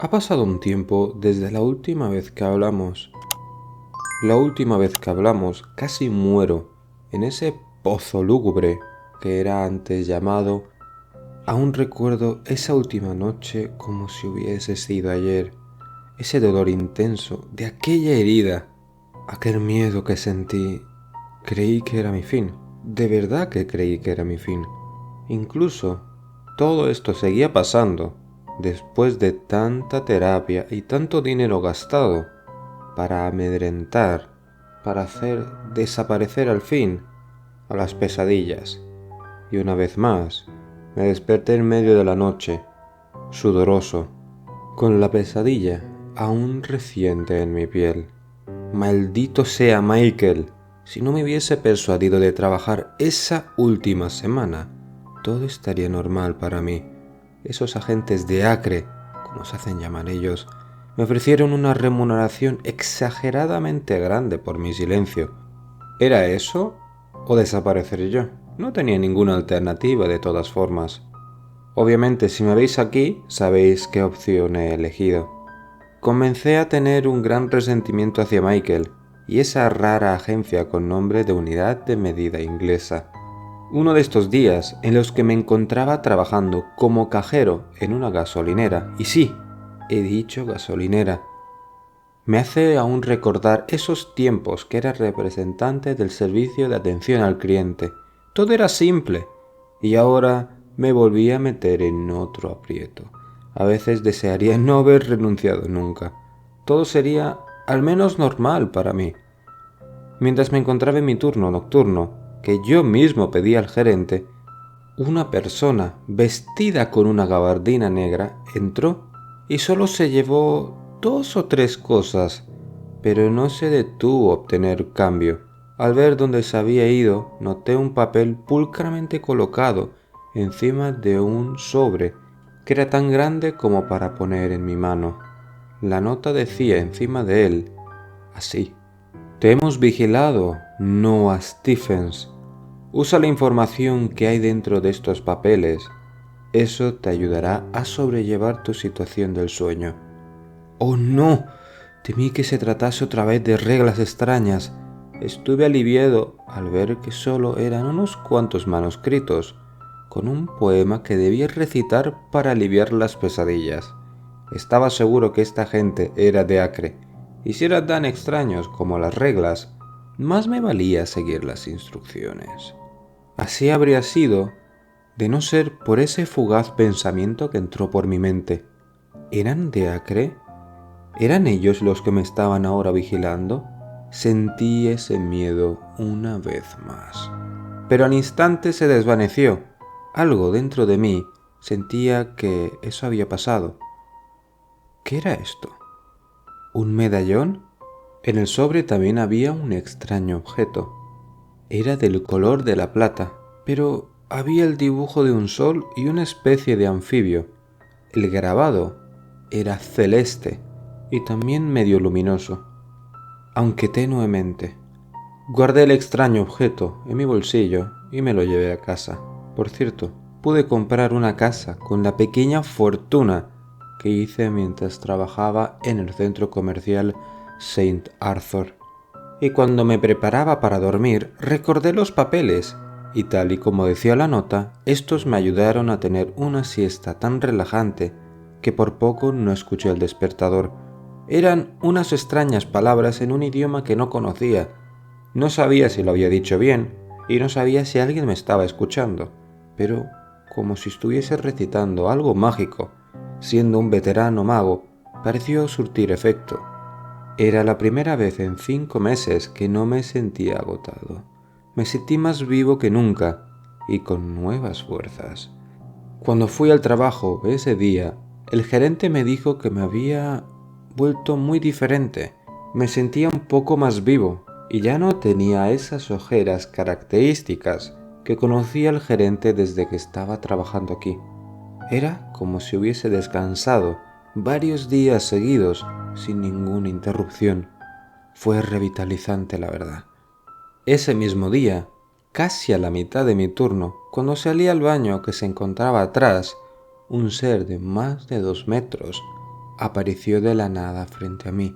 Ha pasado un tiempo desde la última vez que hablamos. La última vez que hablamos casi muero en ese pozo lúgubre que era antes llamado. Aún recuerdo esa última noche como si hubiese sido ayer. Ese dolor intenso de aquella herida, aquel miedo que sentí. Creí que era mi fin. De verdad que creí que era mi fin. Incluso todo esto seguía pasando después de tanta terapia y tanto dinero gastado para amedrentar, para hacer desaparecer al fin a las pesadillas. Y una vez más, me desperté en medio de la noche, sudoroso, con la pesadilla aún reciente en mi piel. Maldito sea Michael, si no me hubiese persuadido de trabajar esa última semana, todo estaría normal para mí. Esos agentes de Acre, como se hacen llamar ellos, me ofrecieron una remuneración exageradamente grande por mi silencio. ¿Era eso o desaparecer yo? No tenía ninguna alternativa de todas formas. Obviamente, si me veis aquí, sabéis qué opción he elegido. Comencé a tener un gran resentimiento hacia Michael y esa rara agencia con nombre de Unidad de Medida Inglesa. Uno de estos días en los que me encontraba trabajando como cajero en una gasolinera, y sí, he dicho gasolinera, me hace aún recordar esos tiempos que era representante del servicio de atención al cliente. Todo era simple, y ahora me volví a meter en otro aprieto. A veces desearía no haber renunciado nunca. Todo sería al menos normal para mí. Mientras me encontraba en mi turno nocturno, que yo mismo pedí al gerente, una persona vestida con una gabardina negra entró y solo se llevó 2 o 3 cosas, pero no se detuvo a obtener cambio. Al ver dónde se había ido, noté un papel pulcramente colocado encima de un sobre que era tan grande como para poner en mi mano. La nota decía encima de él, así: te hemos vigilado, Noah Stephens. Usa la información que hay dentro de estos papeles. Eso te ayudará a sobrellevar tu situación del sueño. ¡Oh, no! Temí que se tratase otra vez de reglas extrañas. Estuve aliviado al ver que solo eran unos cuantos manuscritos, con un poema que debía recitar para aliviar las pesadillas. Estaba seguro que esta gente era de Acre, y si eran tan extraños como las reglas, más me valía seguir las instrucciones. Así habría sido, de no ser por ese fugaz pensamiento que entró por mi mente. ¿Eran de Acre? ¿Eran ellos los que me estaban ahora vigilando? Sentí ese miedo una vez más. Pero al instante se desvaneció. Algo dentro de mí sentía que eso había pasado. ¿Qué era esto? ¿Un medallón? En el sobre también había un extraño objeto. Era del color de la plata, pero había el dibujo de un sol y una especie de anfibio. El grabado era celeste y también medio luminoso, aunque tenuemente. Guardé el extraño objeto en mi bolsillo y me lo llevé a casa. Por cierto, pude comprar una casa con la pequeña fortuna que hice mientras trabajaba en el centro comercial Saint Arthur. Y cuando me preparaba para dormir, recordé los papeles, y tal y como decía la nota, estos me ayudaron a tener una siesta tan relajante que por poco no escuché el despertador. Eran unas extrañas palabras en un idioma que no conocía. No sabía si lo había dicho bien, y no sabía si alguien me estaba escuchando, pero como si estuviese recitando algo mágico, siendo un veterano mago, pareció surtir efecto. Era la primera vez en 5 meses que no me sentía agotado. Me sentí más vivo que nunca y con nuevas fuerzas. Cuando fui al trabajo ese día, el gerente me dijo que me había vuelto muy diferente. Me sentía un poco más vivo y ya no tenía esas ojeras características que conocía el gerente desde que estaba trabajando aquí. Era como si hubiese descansado varios días seguidos sin ninguna interrupción. Fue revitalizante, la verdad. Ese mismo día, casi a la mitad de mi turno, cuando salí al baño que se encontraba atrás, un ser de más de 2 metros apareció de la nada frente a mí,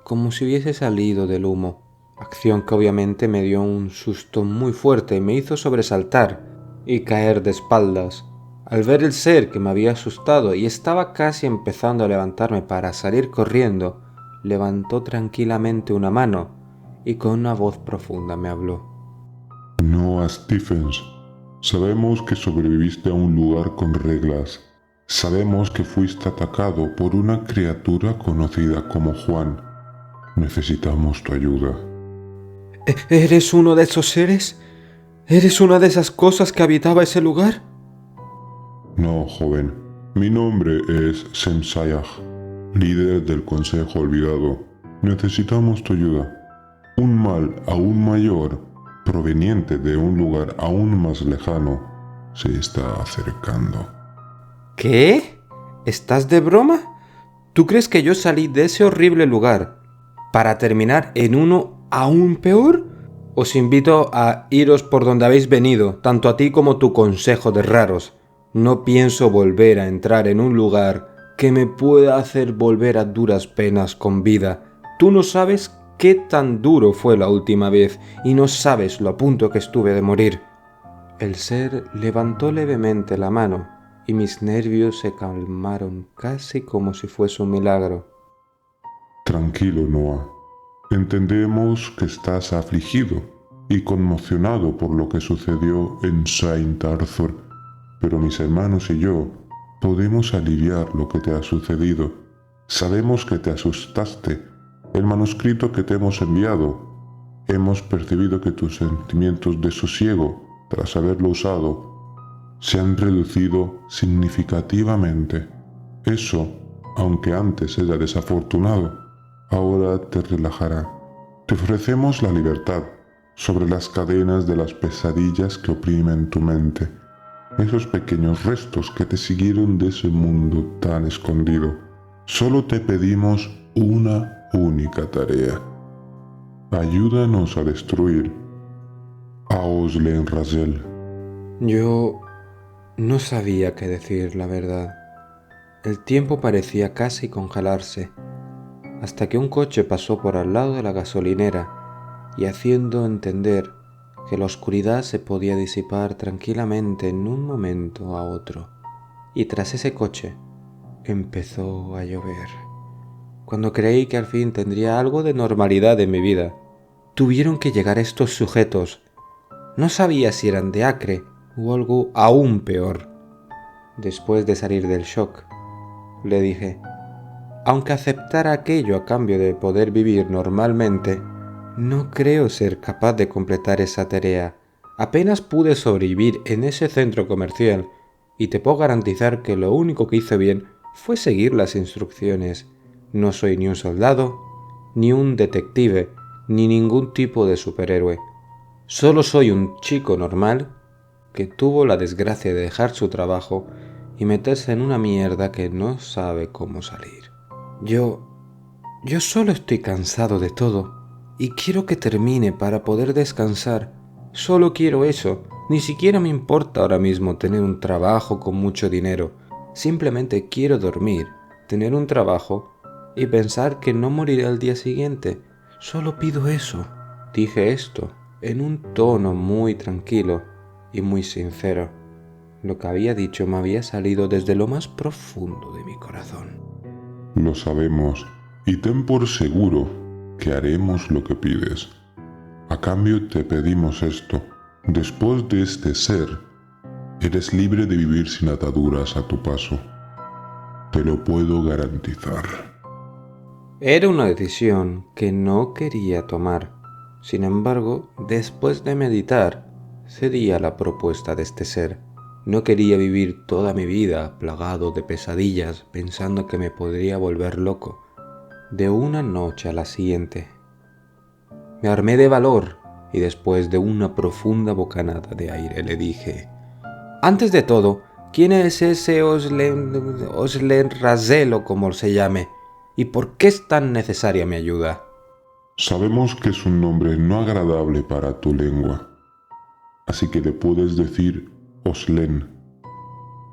como si hubiese salido del humo, acción que obviamente me dio un susto muy fuerte y me hizo sobresaltar y caer de espaldas. Al ver el ser que me había asustado y estaba casi empezando a levantarme para salir corriendo, levantó tranquilamente una mano y con una voz profunda me habló. Noah Stephens, sabemos que sobreviviste a un lugar con reglas. Sabemos que fuiste atacado por una criatura conocida como Juan. Necesitamos tu ayuda. ¿Eres uno de esos seres? ¿Eres una de esas cosas que habitaba ese lugar? No, joven. Mi nombre es Semsayah, líder del Consejo Olvidado. Necesitamos tu ayuda. Un mal aún mayor, proveniente de un lugar aún más lejano, se está acercando. ¿Qué? ¿Estás de broma? ¿Tú crees que yo salí de ese horrible lugar para terminar en uno aún peor? Os invito a iros por donde habéis venido, tanto a ti como tu consejo de raros. No pienso volver a entrar en un lugar que me pueda hacer volver a duras penas con vida. Tú no sabes qué tan duro fue la última vez y no sabes lo a punto que estuve de morir. El ser levantó levemente la mano y mis nervios se calmaron casi como si fuese un milagro. Tranquilo, Noah. Entendemos que estás afligido y conmocionado por lo que sucedió en Saint Arthur, pero mis hermanos y yo podemos aliviar lo que te ha sucedido. Sabemos que te asustaste. El manuscrito que te hemos enviado. Hemos percibido que tus sentimientos de sosiego, tras haberlo usado, se han reducido significativamente. Eso, aunque antes era desafortunado, ahora te relajará. Te ofrecemos la libertad sobre las cadenas de las pesadillas que oprimen tu mente, esos pequeños restos que te siguieron de ese mundo tan escondido. Solo te pedimos una única tarea. Ayúdanos a destruir a Oslen Razel. Yo no sabía qué decir, la verdad. El tiempo parecía casi congelarse, hasta que un coche pasó por al lado de la gasolinera y haciendo entender que la oscuridad se podía disipar tranquilamente en un momento a otro. Y tras ese coche empezó a llover. Cuando creí que al fin tendría algo de normalidad en mi vida, tuvieron que llegar estos sujetos. No sabía si eran de Acre o algo aún peor. Después de salir del shock, le dije, aunque aceptara aquello a cambio de poder vivir normalmente, no creo ser capaz de completar esa tarea. Apenas pude sobrevivir en ese centro comercial y te puedo garantizar que lo único que hice bien fue seguir las instrucciones. No soy ni un soldado, ni un detective, ni ningún tipo de superhéroe. Solo soy un chico normal que tuvo la desgracia de dejar su trabajo y meterse en una mierda que no sabe cómo salir. Yo solo estoy cansado de todo y quiero que termine para poder descansar. Solo quiero eso. Ni siquiera me importa ahora mismo tener un trabajo con mucho dinero. Simplemente quiero dormir, tener un trabajo y pensar que no moriré al día siguiente. Solo pido eso. Dije esto en un tono muy tranquilo y muy sincero. Lo que había dicho me había salido desde lo más profundo de mi corazón. Lo sabemos, y ten por seguro que haremos lo que pides. A cambio te pedimos esto. Después de este ser, eres libre de vivir sin ataduras a tu paso. Te lo puedo garantizar. Era una decisión que no quería tomar. Sin embargo, después de meditar, cedí a la propuesta de este ser. No quería vivir toda mi vida plagado de pesadillas pensando que me podría volver loco de una noche a la siguiente. Me armé de valor y después de una profunda bocanada de aire le dije, antes de todo, ¿quién es ese Oslen Razel o como se llame? ¿Y por qué es tan necesaria mi ayuda? Sabemos que es un nombre no agradable para tu lengua, así que le puedes decir Oslen.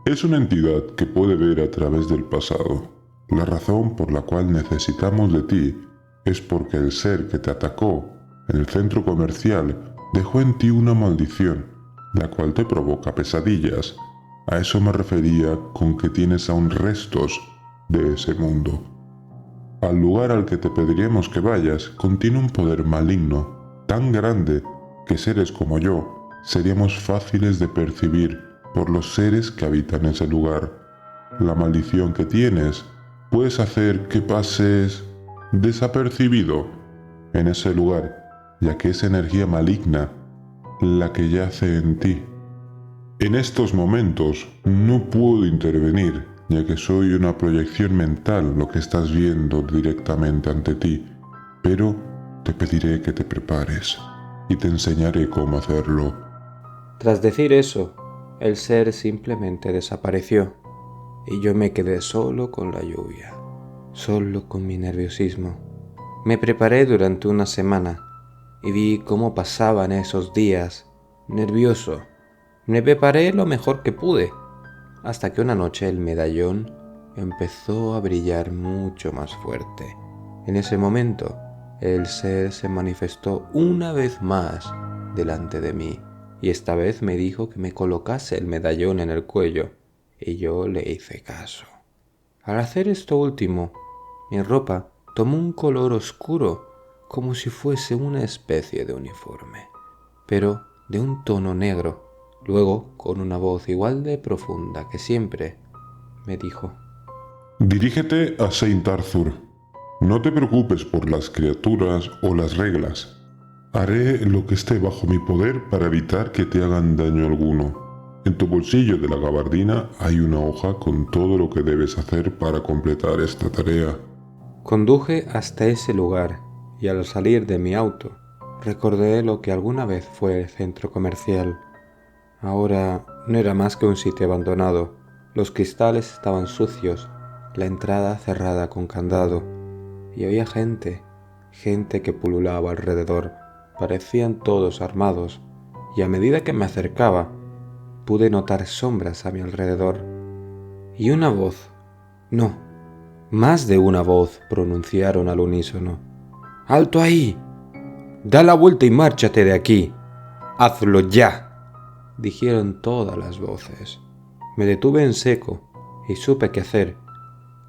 Es una entidad que puede ver a través del pasado La razón por la cual necesitamos de ti es porque el ser que te atacó en el centro comercial dejó en ti una maldición, la cual te provoca pesadillas. A eso me refería con que tienes aún restos de ese mundo. Al lugar al que te pediríamos que vayas contiene un poder maligno tan grande que seres como yo seríamos fáciles de percibir por los seres que habitan ese lugar. La maldición que tienes puedes hacer que pases desapercibido en ese lugar, ya que es energía maligna la que yace en ti. En estos momentos no puedo intervenir, ya que soy una proyección mental lo que estás viendo directamente ante ti, pero te pediré que te prepares y te enseñaré cómo hacerlo. Tras decir eso, el ser simplemente desapareció y yo me quedé solo con la lluvia, solo con mi nerviosismo. Me preparé durante una semana y vi cómo pasaban esos días, nervioso. Me preparé lo mejor que pude, hasta que una noche el medallón empezó a brillar mucho más fuerte. En ese momento, el ser se manifestó una vez más delante de mí, y esta vez me dijo que me colocase el medallón en el cuello, y yo le hice caso. Al hacer esto último, mi ropa tomó un color oscuro, como si fuese una especie de uniforme, pero de un tono negro. Luego, con una voz igual de profunda que siempre, me dijo: Dirígete a Saint Arthur. No te preocupes por las criaturas o las reglas. Haré lo que esté bajo mi poder para evitar que te hagan daño alguno. En tu bolsillo de la gabardina hay una hoja con todo lo que debes hacer para completar esta tarea. Conduje hasta ese lugar y al salir de mi auto recordé lo que alguna vez fue el centro comercial. Ahora no era más que un sitio abandonado. Los cristales estaban sucios, la entrada cerrada con candado, y había gente que pululaba alrededor. Parecían todos armados, y a medida que me acercaba, pude notar sombras a mi alrededor. Y una voz, no, más de una voz pronunciaron al unísono: ¡Alto ahí! ¡Da la vuelta y márchate de aquí! ¡Hazlo ya!, dijeron todas las voces. Me detuve en seco y supe qué hacer.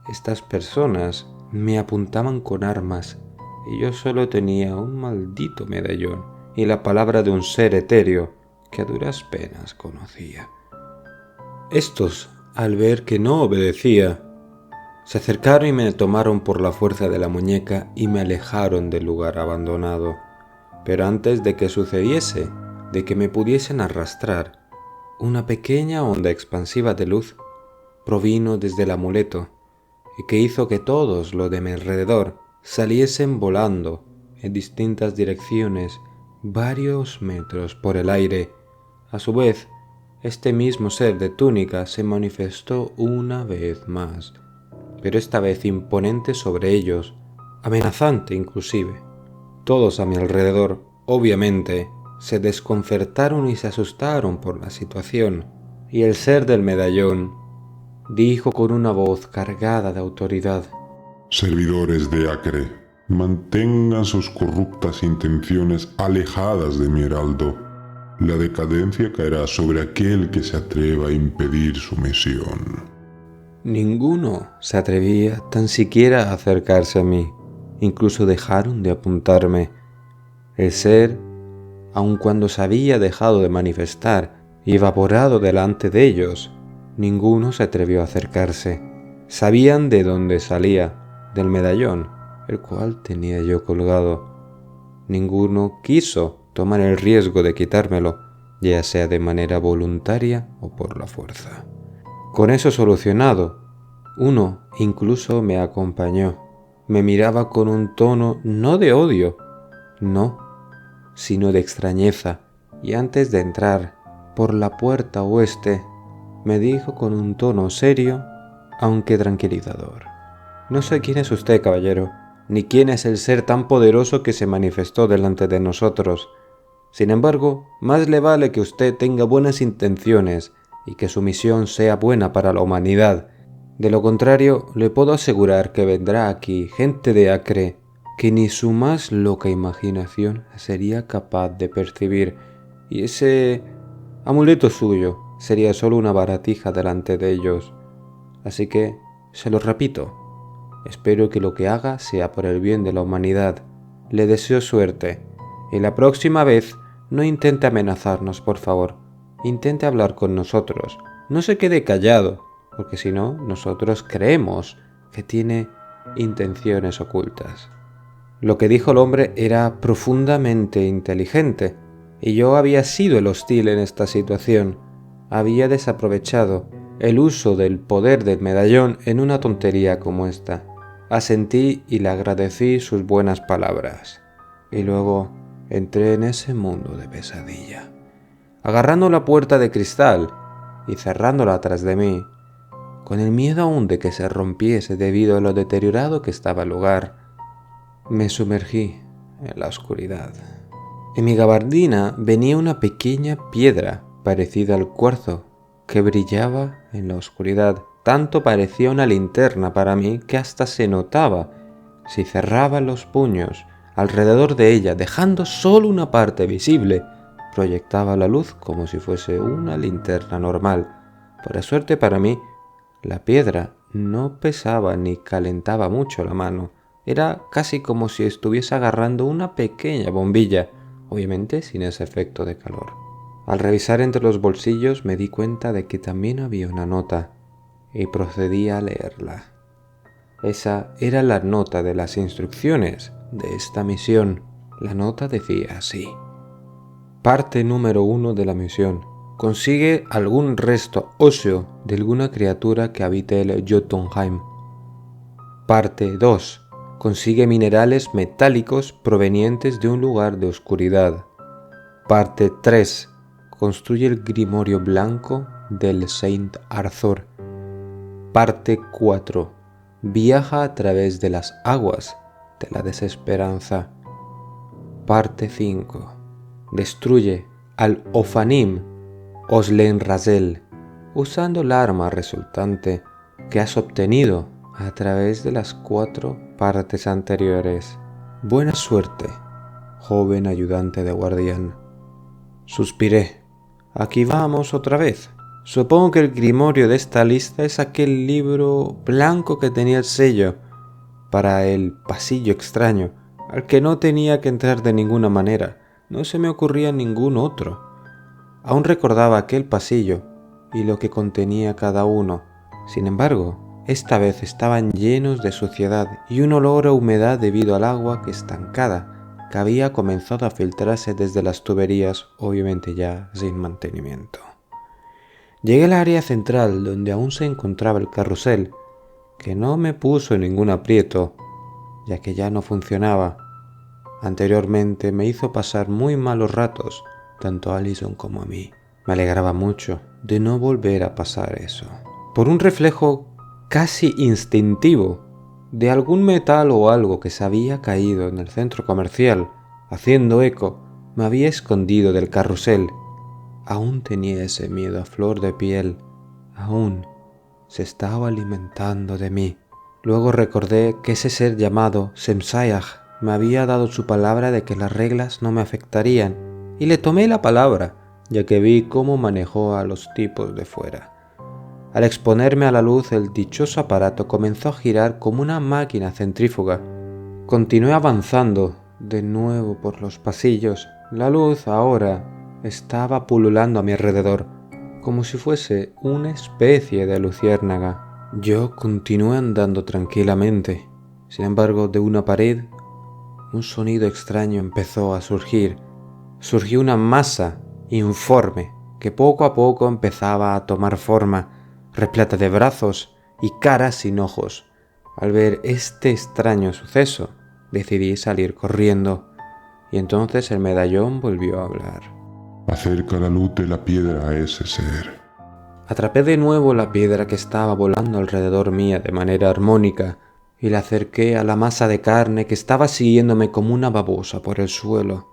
Estas personas me apuntaban con armas y yo solo tenía un maldito medallón y la palabra de un ser etéreo que a duras penas conocía. Estos, al ver que no obedecía, se acercaron y me tomaron por la fuerza de la muñeca y me alejaron del lugar abandonado. Pero antes de que sucediese, de que me pudiesen arrastrar, una pequeña onda expansiva de luz provino desde el amuleto y que hizo que todos los de mi alrededor saliesen volando en distintas direcciones varios metros por el aire. A su vez, este mismo ser de túnica se manifestó una vez más, pero esta vez imponente sobre ellos, amenazante inclusive. Todos a mi alrededor, obviamente, se desconcertaron y se asustaron por la situación, y el ser del medallón dijo con una voz cargada de autoridad: Servidores de Acre, mantengan sus corruptas intenciones alejadas de mi heraldo. La decadencia caerá sobre aquel que se atreva a impedir su misión. Ninguno se atrevía tan siquiera a acercarse a mí, incluso dejaron de apuntarme. El ser, aun cuando se había dejado de manifestar y evaporado delante de ellos, ninguno se atrevió a acercarse. Sabían de dónde salía, del medallón, el cual tenía yo colgado. Ninguno quiso tomar el riesgo de quitármelo, ya sea de manera voluntaria o por la fuerza. Con eso solucionado, uno incluso me acompañó. Me miraba con un tono no de odio, no, sino de extrañeza, y antes de entrar por la puerta oeste, me dijo con un tono serio, aunque tranquilizador: No sé quién es usted, caballero, ni quién es el ser tan poderoso que se manifestó delante de nosotros. Sin embargo, más le vale que usted tenga buenas intenciones y que su misión sea buena para la humanidad, De lo contrario, le puedo asegurar que vendrá aquí gente de Acre que ni su más loca imaginación sería capaz de percibir, y ese amuleto suyo sería solo una baratija delante de ellos. Así que, se lo repito, espero que lo que haga sea por el bien de la humanidad. Le deseo suerte, y la próxima vez no intente amenazarnos, por favor. Intente hablar con nosotros. No se quede callado, porque si no, nosotros creemos que tiene intenciones ocultas. Lo que dijo el hombre era profundamente inteligente, y yo había sido el hostil en esta situación. Había desaprovechado el uso del poder del medallón en una tontería como esta. Asentí y le agradecí sus buenas palabras. Y luego entré en ese mundo de pesadilla. Agarrando la puerta de cristal y cerrándola tras de mí, con el miedo aún de que se rompiese debido a lo deteriorado que estaba el lugar, me sumergí en la oscuridad. En mi gabardina venía una pequeña piedra parecida al cuarzo que brillaba en la oscuridad. Tanto parecía una linterna para mí que hasta se notaba si cerraba los puños alrededor de ella, dejando solo una parte visible. Proyectaba la luz como si fuese una linterna normal. Por suerte para mí, la piedra no pesaba ni calentaba mucho la mano. Era casi como si estuviese agarrando una pequeña bombilla, obviamente sin ese efecto de calor. Al revisar entre los bolsillos me di cuenta de que también había una nota y procedí a leerla. Esa era la nota de las instrucciones de esta misión. La nota decía así: parte número 1 de la misión. Consigue algún resto óseo de alguna criatura que habite el Jotunheim. Parte 2. Consigue minerales metálicos provenientes de un lugar de oscuridad. Parte 3. Construye el grimorio blanco del Saint Arthur. Parte 4. Viaja a través de las aguas de la desesperanza. Parte 5. Destruye al Ofanim Oslenrazel usando el arma resultante que has obtenido a través de las 4 partes anteriores. Buena suerte, joven ayudante de guardián. Suspiré. Aquí vamos otra vez. Supongo que el grimorio de esta lista es aquel libro blanco que tenía el sello para el pasillo extraño, al que no tenía que entrar de ninguna manera. No se me ocurría ningún otro. Aún recordaba aquel pasillo y lo que contenía cada uno. Sin embargo, esta vez estaban llenos de suciedad y un olor a humedad debido al agua estancada que había comenzado a filtrarse desde las tuberías, obviamente ya sin mantenimiento. Llegué al área central donde aún se encontraba el carrusel, que no me puso en ningún aprieto, ya que ya no funcionaba. Anteriormente me hizo pasar muy malos ratos, tanto a Allison como a mí. Me alegraba mucho de no volver a pasar eso. Por un reflejo casi instintivo de algún metal o algo que se había caído en el centro comercial, haciendo eco, me había escondido del carrusel. Aún tenía ese miedo a flor de piel. Aún se estaba alimentando de mí. Luego recordé que ese ser llamado Semsayag me había dado su palabra de que las reglas no me afectarían, y le tomé la palabra, ya que vi cómo manejó a los tipos de fuera. Al exponerme a la luz, el dichoso aparato comenzó a girar como una máquina centrífuga. Continué avanzando de nuevo por los pasillos. La luz ahora estaba pululando a mi alrededor, como si fuese una especie de luciérnaga. Yo continué andando tranquilamente. Sin embargo, de una pared, un sonido extraño empezó a surgir. Surgió una masa informe que poco a poco empezaba a tomar forma, repleta de brazos y caras sin ojos. Al ver este extraño suceso, decidí salir corriendo, y entonces el medallón volvió a hablar. Acerca la luz de la piedra a ese ser. Atrapé de nuevo la piedra que estaba volando alrededor mía de manera armónica y la acerqué a la masa de carne que estaba siguiéndome como una babosa por el suelo.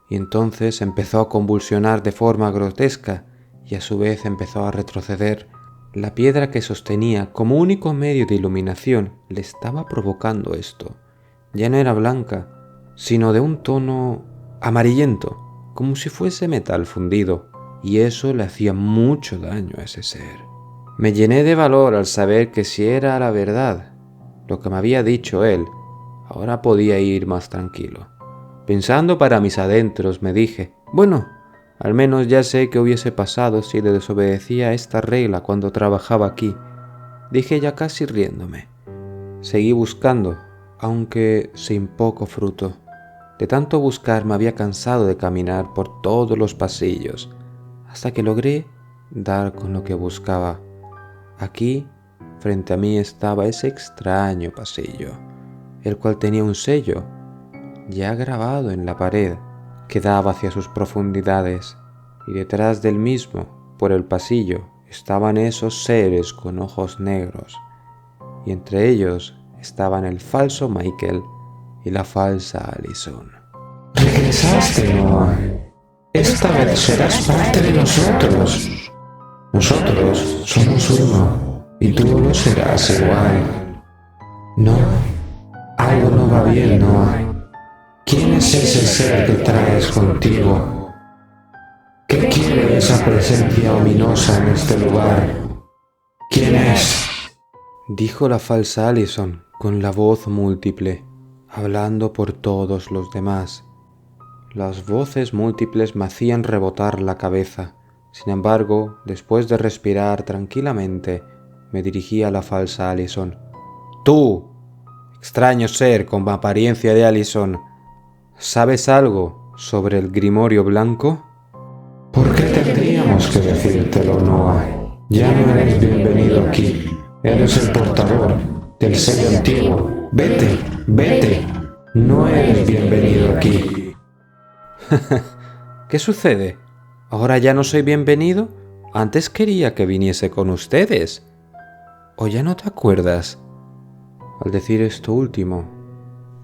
Y entonces empezó a convulsionar de forma grotesca y a su vez empezó a retroceder La piedra que sostenía como único medio de iluminación le estaba provocando esto. Ya no era blanca, sino de un tono amarillento, como si fuese metal fundido, y eso le hacía mucho daño a ese ser. Me llené de valor al saber que si era la verdad lo que me había dicho él, ahora podía ir más tranquilo. Pensando para mis adentros, me dije, bueno, al menos ya sé qué hubiese pasado si le desobedecía esta regla cuando trabajaba aquí. Dije ya casi riéndome. Seguí buscando, aunque sin poco fruto. De tanto buscar me había cansado de caminar por todos los pasillos, hasta que logré dar con lo que buscaba. Aquí, frente a mí estaba ese extraño pasillo, el cual tenía un sello ya grabado en la pared que daba hacia sus profundidades, y detrás del mismo, por el pasillo, estaban esos seres con ojos negros, y entre ellos estaban el falso Michael y la falsa Allison. Regresaste, Noah. Esta vez serás parte de nosotros. Nosotros somos uno y tú lo serás igual. No, algo no va bien, Noah. ¿Quién es ese ser que traes contigo? ¿Qué quiere esa presencia ominosa en este lugar? ¿Quién es? Dijo la falsa Allison con la voz múltiple, hablando por todos los demás. Las voces múltiples me hacían rebotar la cabeza. Sin embargo, después de respirar tranquilamente, me dirigí a la falsa Allison. Tú, extraño ser con apariencia de Allison, ¿sabes algo sobre el Grimorio Blanco? ¿Por qué tendríamos que decírtelo, Noah? Ya no eres bienvenido aquí. Eres el portador del sello antiguo. Vete, vete. No eres bienvenido aquí. ¿Qué sucede? ¿Ahora ya no soy bienvenido? Antes quería que viniese con ustedes. ¿O ya no te acuerdas? Al decir esto último,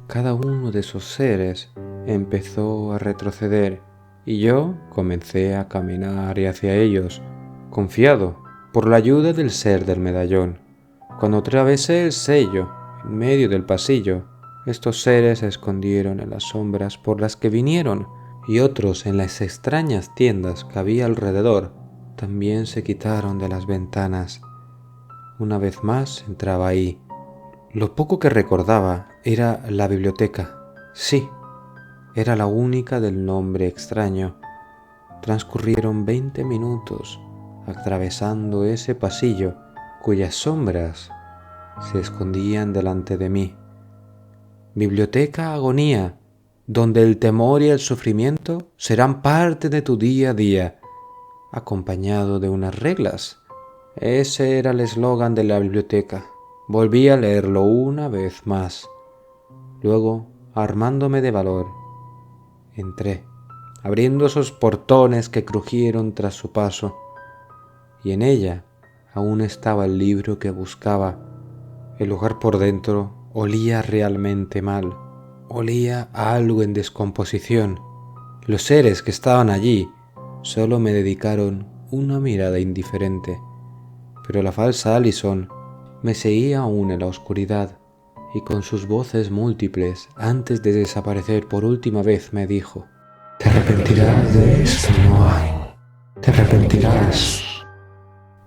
cada uno de esos seres empezó a retroceder y yo comencé a caminar hacia ellos, confiado por la ayuda del ser del medallón. Cuando atravesé el sello en medio del pasillo, estos seres se escondieron en las sombras por las que vinieron, y otros en las extrañas tiendas que había alrededor también se quitaron de las ventanas. Una vez más entraba ahí. Lo poco que recordaba era la biblioteca. Sí, era la única del nombre extraño. Transcurrieron 20 minutos atravesando ese pasillo cuyas sombras se escondían delante de mí. Biblioteca Agonía, donde el temor y el sufrimiento serán parte de tu día a día, acompañado de unas reglas. Ese era el eslogan de la biblioteca. Volví a leerlo una vez más. Luego, armándome de valor, entré, abriendo esos portones que crujieron tras su paso, y en ella aún estaba el libro que buscaba. El lugar por dentro olía realmente mal. Olía a algo en descomposición. Los seres que estaban allí solo me dedicaron una mirada indiferente, pero la falsa Allison me seguía aún en la oscuridad, y con sus voces múltiples, antes de desaparecer por última vez, me dijo: Te arrepentirás de esto, Noah. Te arrepentirás.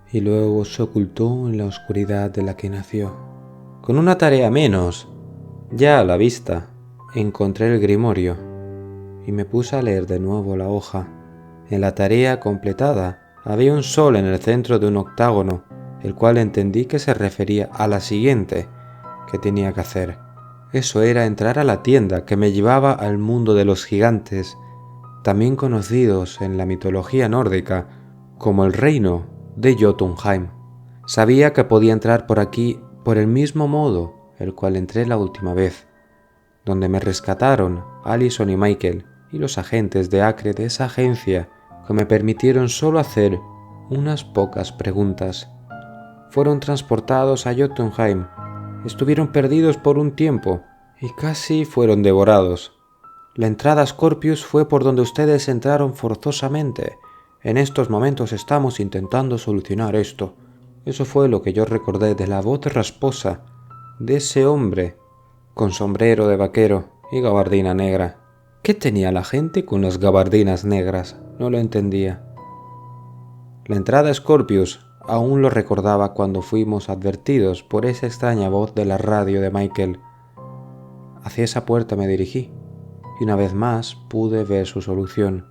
Y luego se ocultó en la oscuridad de la que nació. Con una tarea menos, ya a la vista, encontré el grimorio y me puse a leer de nuevo la hoja. En la tarea completada había un sol en el centro de un octágono, el cual entendí que se refería a la siguiente que tenía que hacer. Eso era entrar a la tienda que me llevaba al mundo de los gigantes, también conocidos en la mitología nórdica como el reino de Jotunheim. Sabía que podía entrar por aquí por el mismo modo el cual entré la última vez, donde me rescataron Allison y Michael y los agentes de Acre de esa agencia, que me permitieron solo hacer unas pocas preguntas. Fueron transportados a Jotunheim, estuvieron perdidos por un tiempo y casi fueron devorados. La entrada a Scorpius fue por donde ustedes entraron forzosamente. En estos momentos estamos intentando solucionar esto. Eso fue lo que yo recordé de la voz rasposa de ese hombre con sombrero de vaquero y gabardina negra. ¿Qué tenía la gente con las gabardinas negras? No lo entendía. La entrada a Scorpius aún lo recordaba cuando fuimos advertidos por esa extraña voz de la radio de Michael. Hacia esa puerta me dirigí y una vez más pude ver su solución.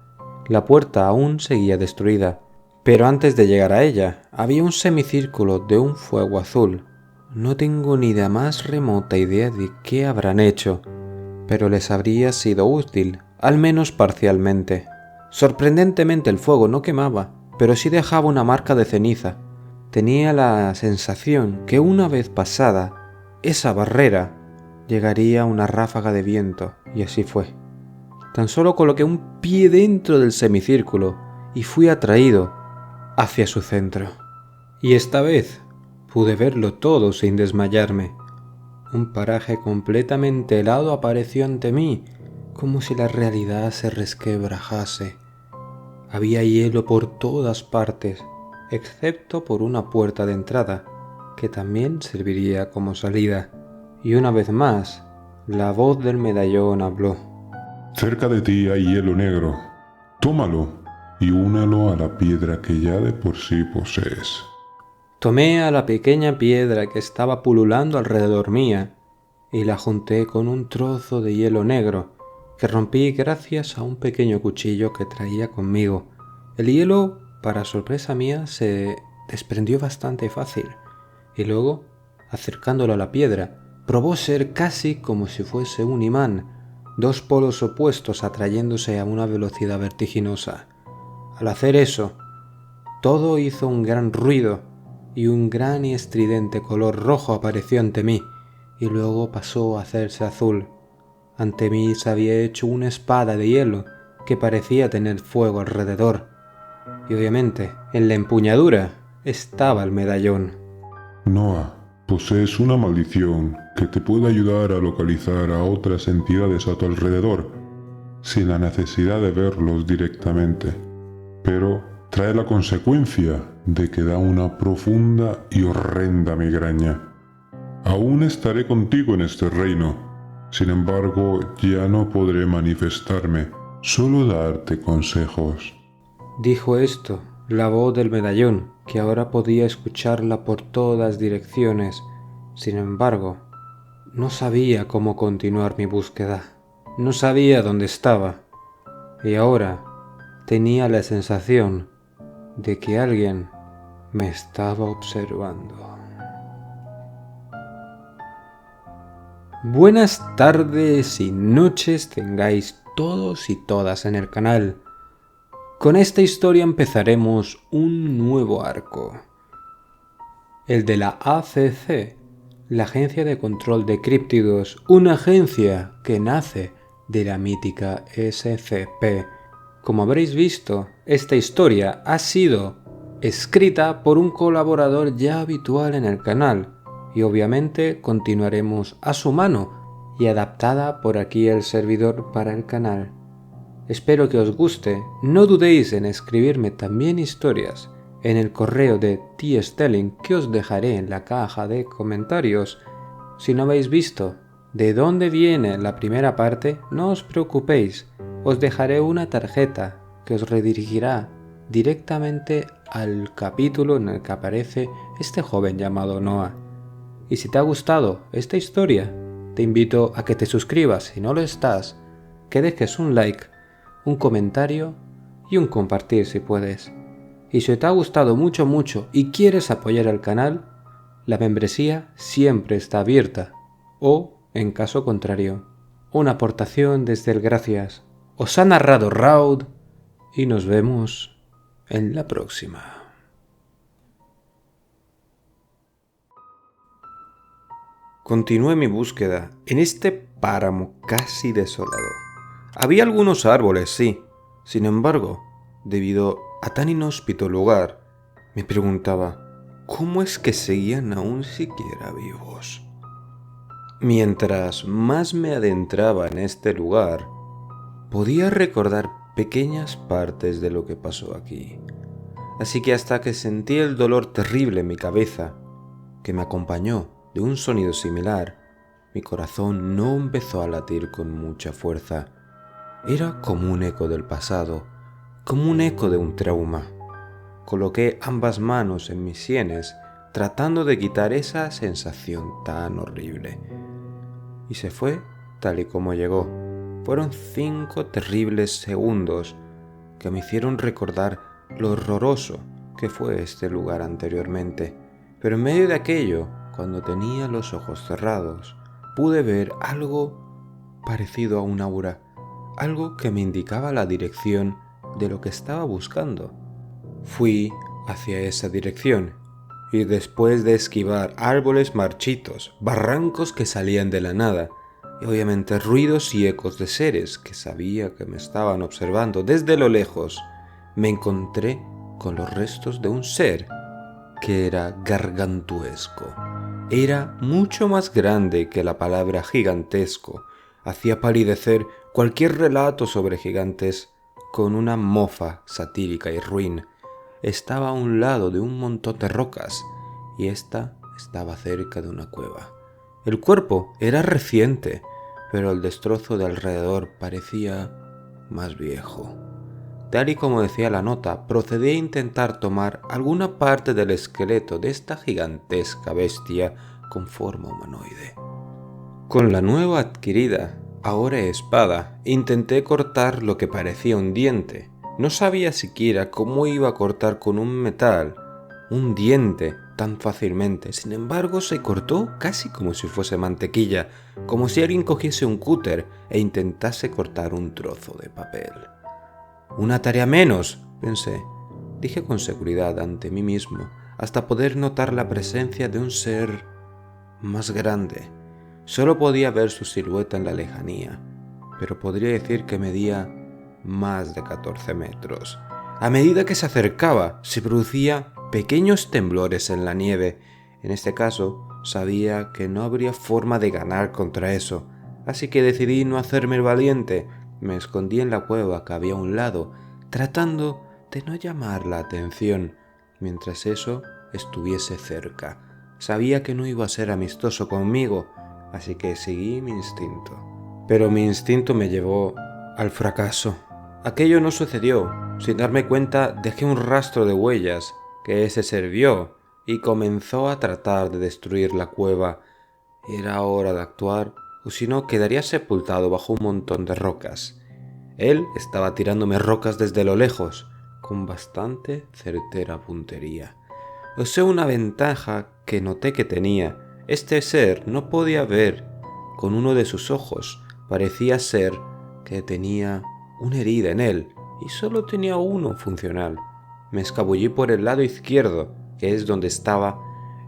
La puerta aún seguía destruida, pero antes de llegar a ella había un semicírculo de un fuego azul. No tengo ni la más remota idea de qué habrán hecho, pero les habría sido útil, al menos parcialmente. Sorprendentemente el fuego no quemaba, pero sí dejaba una marca de ceniza. Tenía la sensación que una vez pasada esa barrera llegaría una ráfaga de viento, y así fue. Tan solo coloqué un pie dentro del semicírculo y fui atraído hacia su centro. Y esta vez pude verlo todo sin desmayarme. Un paraje completamente helado apareció ante mí, como si la realidad se resquebrajase. Había hielo por todas partes, excepto por una puerta de entrada, que también serviría como salida. Y una vez más, la voz del medallón habló. Cerca de ti hay hielo negro. Tómalo y únalo a la piedra que ya de por sí posees. Tomé a la pequeña piedra que estaba pululando alrededor mía y la junté con un trozo de hielo negro que rompí gracias a un pequeño cuchillo que traía conmigo. El hielo, para sorpresa mía, se desprendió bastante fácil y luego, acercándolo a la piedra, probó ser casi como si fuese un imán, dos polos opuestos atrayéndose a una velocidad vertiginosa. Al hacer eso, todo hizo un gran ruido y un gran y estridente color rojo apareció ante mí y luego pasó a hacerse azul. Ante mí se había hecho una espada de hielo que parecía tener fuego alrededor y obviamente en la empuñadura estaba el medallón. Noah, posees una maldición que te puede ayudar a localizar a otras entidades a tu alrededor, sin la necesidad de verlos directamente, pero trae la consecuencia de que da una profunda y horrenda migraña. Aún estaré contigo en este reino, sin embargo ya no podré manifestarme, solo darte consejos. Dijo esto la voz del medallón, que ahora podía escucharla por todas direcciones. Sin embargo, no sabía cómo continuar mi búsqueda. No sabía dónde estaba. Y ahora tenía la sensación de que alguien me estaba observando. Buenas tardes y noches tengáis todos y todas en el canal. Con esta historia empezaremos un nuevo arco. El de la ACC, la Agencia de Control de Críptidos, una agencia que nace de la mítica SCP. Como habréis visto, esta historia ha sido escrita por un colaborador ya habitual en el canal y obviamente continuaremos a su mano y adaptada por aquí el servidor para el canal. Espero que os guste, no dudéis en escribirme también historias en el correo de tstelling que os dejaré en la caja de comentarios. Si no habéis visto de dónde viene la primera parte, no os preocupéis, os dejaré una tarjeta que os redirigirá directamente al capítulo en el que aparece este joven llamado Noah. Y si te ha gustado esta historia, te invito a que te suscribas si no lo estás, que dejes un like, un comentario y un compartir si puedes. Y si te ha gustado mucho y quieres apoyar al canal, la membresía siempre está abierta. O, en caso contrario, una aportación desde el gracias. Os ha narrado Raud y nos vemos en la próxima. Continué mi búsqueda en este páramo casi desolado. Había algunos árboles, sí. Sin embargo, debido a tan inhóspito lugar, me preguntaba, ¿cómo es que seguían aún siquiera vivos? Mientras más me adentraba en este lugar, podía recordar pequeñas partes de lo que pasó aquí. así que hasta que sentí el dolor terrible en mi cabeza, que me acompañó de un sonido similar, mi corazón no empezó a latir con mucha fuerza. Era como un eco del pasado, como un eco de un trauma. Coloqué ambas manos en mis sienes, tratando de quitar esa sensación tan horrible. Y se fue tal y como llegó. Fueron 5 terribles segundos que me hicieron recordar lo horroroso que fue este lugar anteriormente. Pero en medio de aquello, cuando tenía los ojos cerrados, pude ver algo parecido a un aura, algo que me indicaba la dirección de lo que estaba buscando. Fui hacia esa dirección y después de esquivar árboles marchitos, barrancos que salían de la nada y obviamente ruidos y ecos de seres que sabía que me estaban observando desde lo lejos, me encontré con los restos de un ser que era gargantuesco. Era mucho más grande que la palabra gigantesco. Hacía palidecer cualquier relato sobre gigantes con una mofa satírica y ruin. Estaba a un lado de un montón de rocas y ésta estaba cerca de una cueva. El cuerpo era reciente, pero el destrozo de alrededor parecía más viejo. Tal y como decía la nota, procedí a intentar tomar alguna parte del esqueleto de esta gigantesca bestia con forma humanoide. Con la nueva adquirida, ahora espada, intenté cortar lo que parecía un diente. No sabía siquiera cómo iba a cortar con un metal un diente tan fácilmente. Sin embargo, se cortó casi como si fuese mantequilla, como si alguien cogiese un cúter e intentase cortar un trozo de papel. «Una tarea menos», pensé. Dije con seguridad ante mí mismo, hasta poder notar la presencia de un ser más grande. Solo podía ver su silueta en la lejanía, pero podría decir que medía más de 14 metros. A medida que se acercaba, se producía pequeños temblores en la nieve. En este caso, sabía que no habría forma de ganar contra eso, así que decidí no hacerme el valiente. Me escondí en la cueva que había a un lado, tratando de no llamar la atención mientras eso estuviese cerca. Sabía que no iba a ser amistoso conmigo, así que seguí mi instinto. Pero mi instinto me llevó al fracaso. Aquello no sucedió. Sin darme cuenta, dejé un rastro de huellas que ese ser vio y comenzó a tratar de destruir la cueva. Era hora de actuar, o si no quedaría sepultado bajo un montón de rocas. Él estaba tirándome rocas desde lo lejos, con bastante certera puntería. Usé una ventaja que noté que tenía. Este ser no podía ver con uno de sus ojos. Parecía ser que tenía una herida en él y solo tenía uno funcional. Me escabullí por el lado izquierdo, que es donde estaba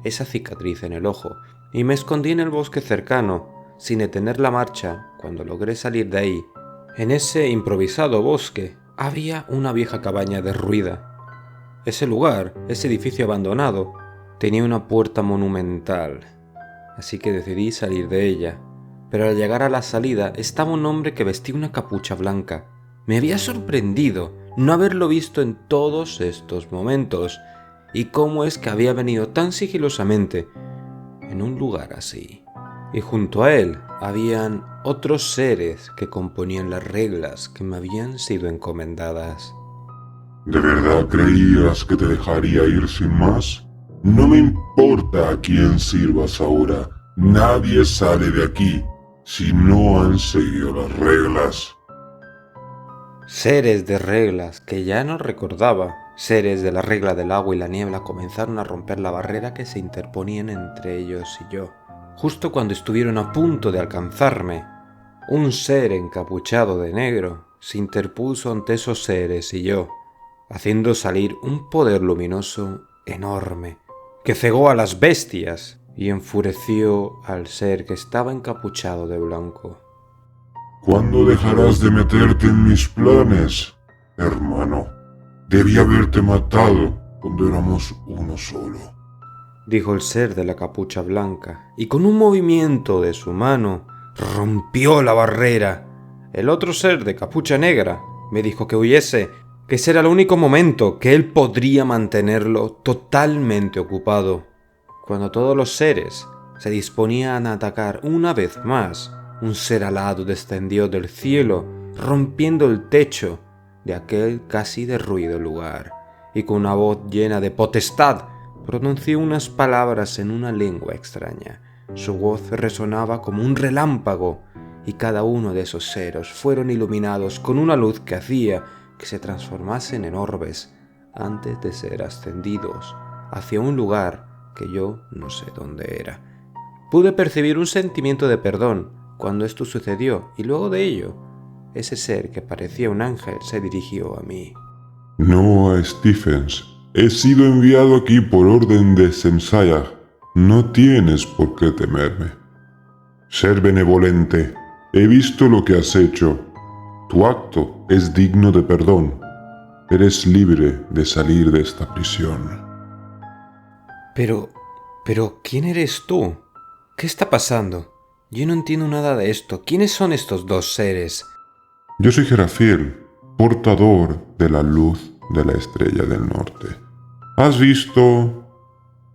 esa cicatriz en el ojo, y me escondí en el bosque cercano, sin detener la marcha. Cuando logré salir de ahí, en ese improvisado bosque, había una vieja cabaña derruida. Ese lugar, ese edificio abandonado, tenía una puerta monumental, así que decidí salir de ella. Pero al llegar a la salida estaba un hombre que vestía una capucha blanca. Me había sorprendido no haberlo visto en todos estos momentos, y cómo es que había venido tan sigilosamente en un lugar así. Y junto a él habían otros seres que componían las reglas que me habían sido encomendadas. ¿De verdad creías que te dejaría ir sin más? No me importa a quién sirvas ahora. Nadie sale de aquí si no han seguido las reglas. Seres de reglas que ya no recordaba, seres de la regla del agua y la niebla, comenzaron a romper la barrera que se interponían entre ellos y yo. Justo cuando estuvieron a punto de alcanzarme, un ser encapuchado de negro se interpuso ante esos seres y yo, haciendo salir un poder luminoso enorme que cegó a las bestias y enfureció al ser que estaba encapuchado de blanco. ¿Cuándo dejarás de meterte en mis planes, hermano? Debí haberte matado cuando éramos uno solo, dijo el ser de la capucha blanca, y con un movimiento de su mano rompió la barrera. El otro ser de capucha negra me dijo que huyese, que ese era el único momento que él podría mantenerlo totalmente ocupado. Cuando todos los seres se disponían a atacar una vez más, un ser alado descendió del cielo, rompiendo el techo de aquel casi derruido lugar, y con una voz llena de potestad pronunció unas palabras en una lengua extraña. Su voz resonaba como un relámpago, y cada uno de esos seres fueron iluminados con una luz que hacía que se transformasen en orbes antes de ser ascendidos hacia un lugar que yo no sé dónde era. Pude percibir un sentimiento de perdón cuando esto sucedió, y luego de ello, ese ser que parecía un ángel se dirigió a mí. Noah Stephens, he sido enviado aquí por orden de Sensaya. No tienes por qué temerme. Ser benevolente, he visto lo que has hecho. Tu acto es digno de perdón. Eres libre de salir de esta prisión. Pero, ¿quién eres tú? ¿Qué está pasando? Yo no entiendo nada de esto. ¿Quiénes son estos dos seres? Yo soy Jerafiel, portador de la luz de la estrella del norte. Has visto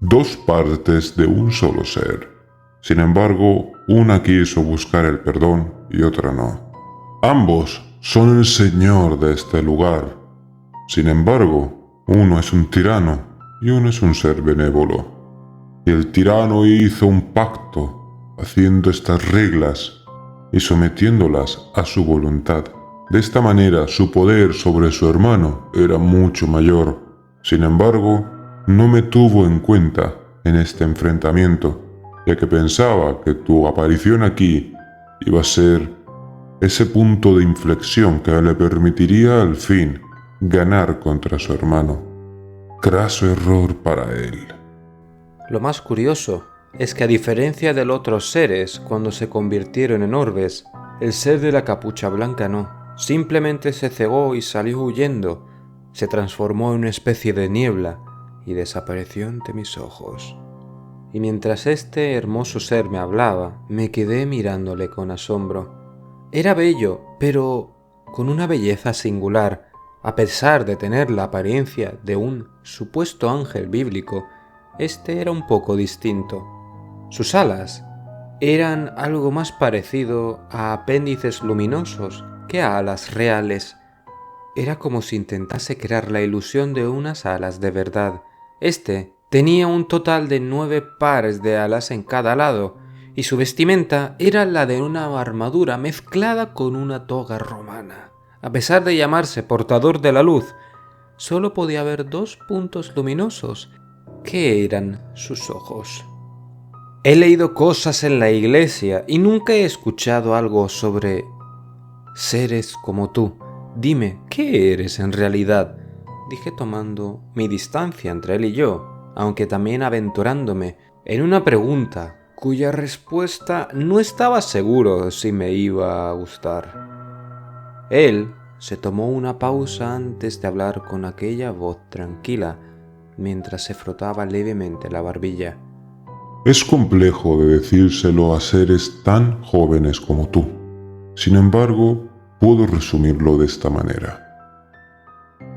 dos partes de un solo ser. Sin embargo, una quiso buscar el perdón y otra no. Ambos son el señor de este lugar. Sin embargo, uno es un tirano y uno es un ser benévolo. Y el tirano hizo un pacto, haciendo estas reglas y sometiéndolas a su voluntad. De esta manera, su poder sobre su hermano era mucho mayor. Sin embargo, no me tuvo en cuenta en este enfrentamiento, ya que pensaba que tu aparición aquí iba a ser ese punto de inflexión que le permitiría al fin ganar contra su hermano. Craso error para él. Lo más curioso es que, a diferencia de los otros seres cuando se convirtieron en orbes, el ser de la capucha blanca no. Simplemente se cegó y salió huyendo. Se transformó en una especie de niebla y desapareció ante mis ojos. Y mientras este hermoso ser me hablaba, me quedé mirándole con asombro. Era bello, pero con una belleza singular. A pesar de tener la apariencia de un supuesto ángel bíblico, este era un poco distinto. Sus alas eran algo más parecido a apéndices luminosos que a alas reales. Era como si intentase crear la ilusión de unas alas de verdad. Este tenía un total de 9 pares de alas en cada lado, y su vestimenta era la de una armadura mezclada con una toga romana. A pesar de llamarse portador de la luz, solo podía haber 2 puntos luminosos, que eran sus ojos. He leído cosas en la iglesia y nunca he escuchado algo sobre seres como tú. Dime, ¿qué eres en realidad? Dije tomando mi distancia entre él y yo, aunque también aventurándome en una pregunta cuya respuesta no estaba seguro si me iba a gustar. Él se tomó una pausa antes de hablar con aquella voz tranquila, mientras se frotaba levemente la barbilla. Es complejo de decírselo a seres tan jóvenes como tú. Sin embargo, puedo resumirlo de esta manera.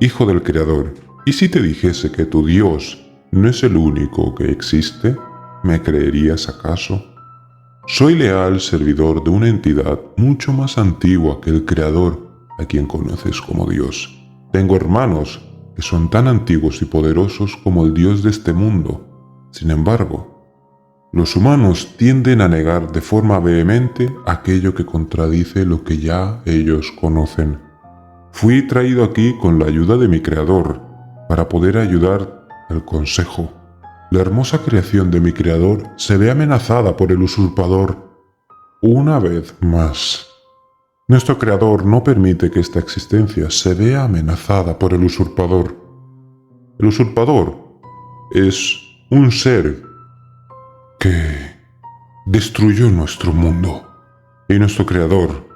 Hijo del Creador, ¿y si te dijese que tu Dios no es el único que existe? ¿Me creerías acaso? Soy leal servidor de una entidad mucho más antigua que el Creador, a quien conoces como Dios. Tengo hermanos que son tan antiguos y poderosos como el Dios de este mundo. Sin embargo, los humanos tienden a negar de forma vehemente aquello que contradice lo que ya ellos conocen. Fui traído aquí con la ayuda de mi Creador para poder ayudar al Consejo. La hermosa creación de mi Creador se ve amenazada por el usurpador una vez más. Nuestro Creador no permite que esta existencia se vea amenazada por el usurpador. El usurpador es un ser que destruyó nuestro mundo. Y nuestro Creador,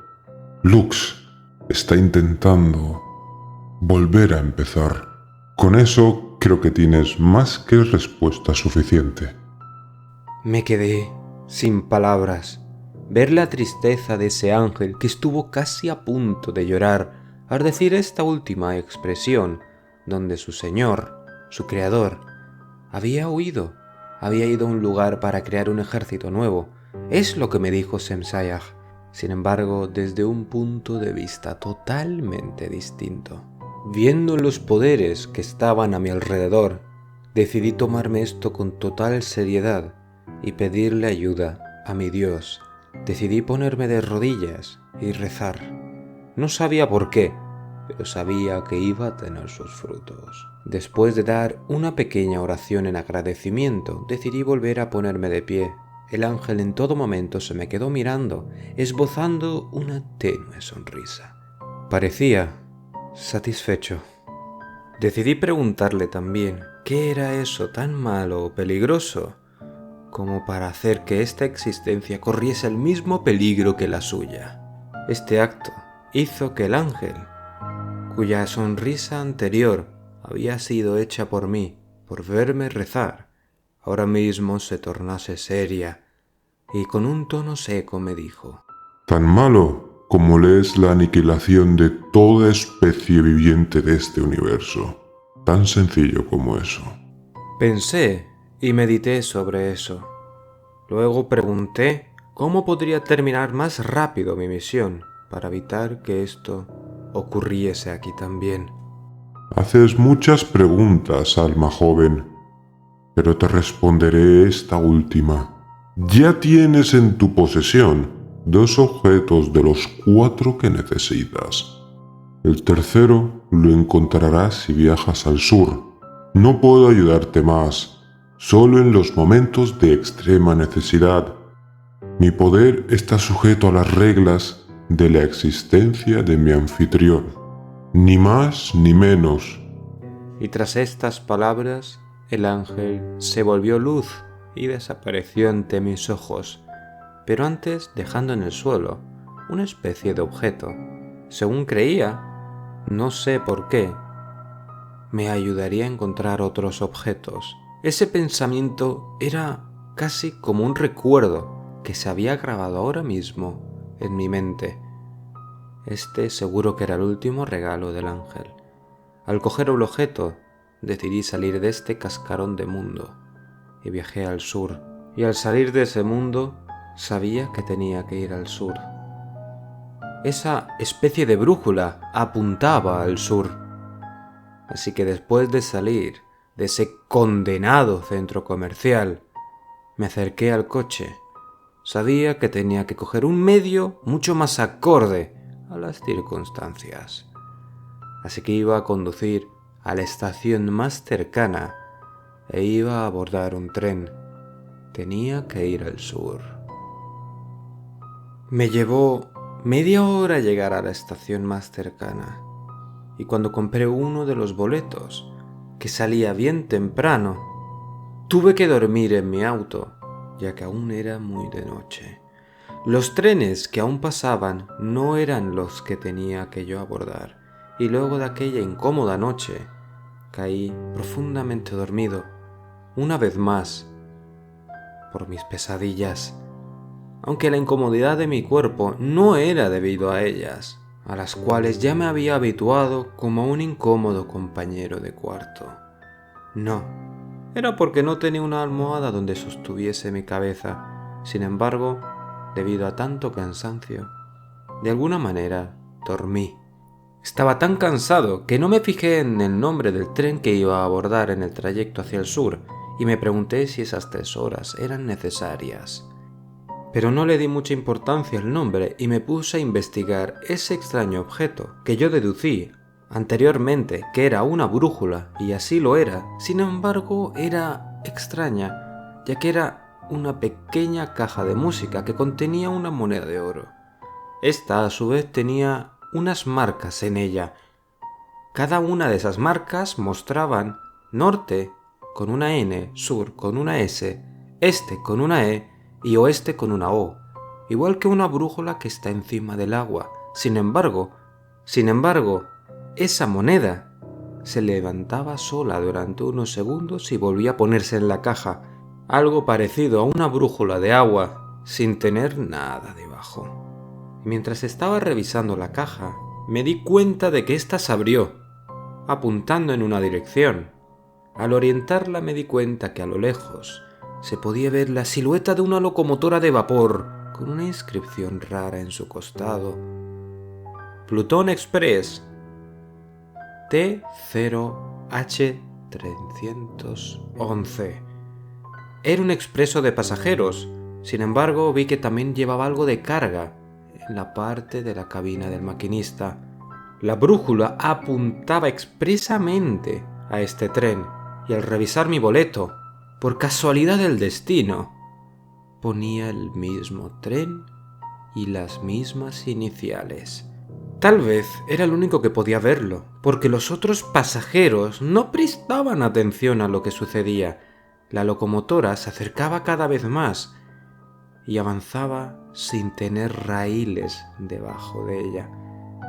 Lux, está intentando volver a empezar. Con eso creo que tienes más que respuesta suficiente. Me quedé sin palabras. Ver la tristeza de ese ángel que estuvo casi a punto de llorar al decir esta última expresión, donde su señor, su creador, había huido, había ido a un lugar para crear un ejército nuevo. Es lo que me dijo Semsayag, sin embargo, desde un punto de vista totalmente distinto. Viendo los poderes que estaban a mi alrededor, decidí tomarme esto con total seriedad y pedirle ayuda a mi Dios. Decidí ponerme de rodillas y rezar. No sabía por qué, pero sabía que iba a tener sus frutos. Después de dar una pequeña oración en agradecimiento, decidí volver a ponerme de pie. El ángel en todo momento se me quedó mirando, esbozando una tenue sonrisa. Parecía satisfecho. Decidí preguntarle también qué era eso tan malo o peligroso como para hacer que esta existencia corriese el mismo peligro que la suya. Este acto hizo que el ángel, cuya sonrisa anterior había sido hecha por mí, por verme rezar, ahora mismo se tornase seria y con un tono seco me dijo: Tan malo como le es la aniquilación de toda especie viviente de este universo. Tan sencillo como eso. Pensé y medité sobre eso. Luego pregunté cómo podría terminar más rápido mi misión para evitar que esto ocurriese aquí también. Haces muchas preguntas, alma joven, pero te responderé esta última. Ya tienes en tu posesión 2 objetos de los 4 que necesitas. El tercero lo encontrarás si viajas al sur. No puedo ayudarte más, solo en los momentos de extrema necesidad. Mi poder está sujeto a las reglas de la existencia de mi anfitrión. Ni más ni menos. Y tras estas palabras, el ángel se volvió luz y desapareció ante mis ojos, pero antes dejando en el suelo una especie de objeto. Según creía, no sé por qué, me ayudaría a encontrar otros objetos. Ese pensamiento era casi como un recuerdo que se había grabado ahora mismo en mi mente. Este seguro que era el último regalo del ángel. Al coger el objeto, decidí salir de este cascarón de mundo y viajé al sur. Y al salir de ese mundo, sabía que tenía que ir al sur. Esa especie de brújula apuntaba al sur. Así que después de salir de ese condenado centro comercial, me acerqué al coche. Sabía que tenía que coger un medio mucho más acorde a las circunstancias. Así que iba a conducir a la estación más cercana e iba a abordar un tren. Tenía que ir al sur. Me llevó media hora llegar a la estación más cercana, y cuando compré uno de los boletos, que salía bien temprano, tuve que dormir en mi auto, ya que aún era muy de noche. Los trenes que aún pasaban no eran los que tenía que yo abordar, y luego de aquella incómoda noche, caí profundamente dormido, una vez más, por mis pesadillas, aunque la incomodidad de mi cuerpo no era debido a ellas, a las cuales ya me había habituado como un incómodo compañero de cuarto. No, era porque no tenía una almohada donde sostuviese mi cabeza. Sin embargo, debido a tanto cansancio, de alguna manera dormí. Estaba tan cansado que no me fijé en el nombre del tren que iba a abordar en el trayecto hacia el sur y me pregunté si esas 3 horas eran necesarias. Pero no le di mucha importancia al nombre y me puse a investigar ese extraño objeto que yo deducí anteriormente que era una brújula, y así lo era. Sin embargo, era extraña, ya que era una pequeña caja de música que contenía una moneda de oro. Esta, a su vez, tenía unas marcas en ella. Cada una de esas marcas mostraban norte con una N, sur con una S, este con una E y oeste con una O, igual que una brújula que está encima del agua. Sin embargo, esa moneda se levantaba sola durante unos segundos y volvía a ponerse en la caja, algo parecido a una brújula de agua, sin tener nada debajo. Mientras estaba revisando la caja, me di cuenta de que ésta se abrió, apuntando en una dirección. Al orientarla me di cuenta que a lo lejos se podía ver la silueta de una locomotora de vapor con una inscripción rara en su costado. Plutón Express T0H311. Era un expreso de pasajeros, sin embargo vi que también llevaba algo de carga en la parte de la cabina del maquinista. La brújula apuntaba expresamente a este tren y al revisar mi boleto, por casualidad del destino, ponía el mismo tren y las mismas iniciales. Tal vez era el único que podía verlo, porque los otros pasajeros no prestaban atención a lo que sucedía. La locomotora se acercaba cada vez más y avanzaba sin tener raíles debajo de ella,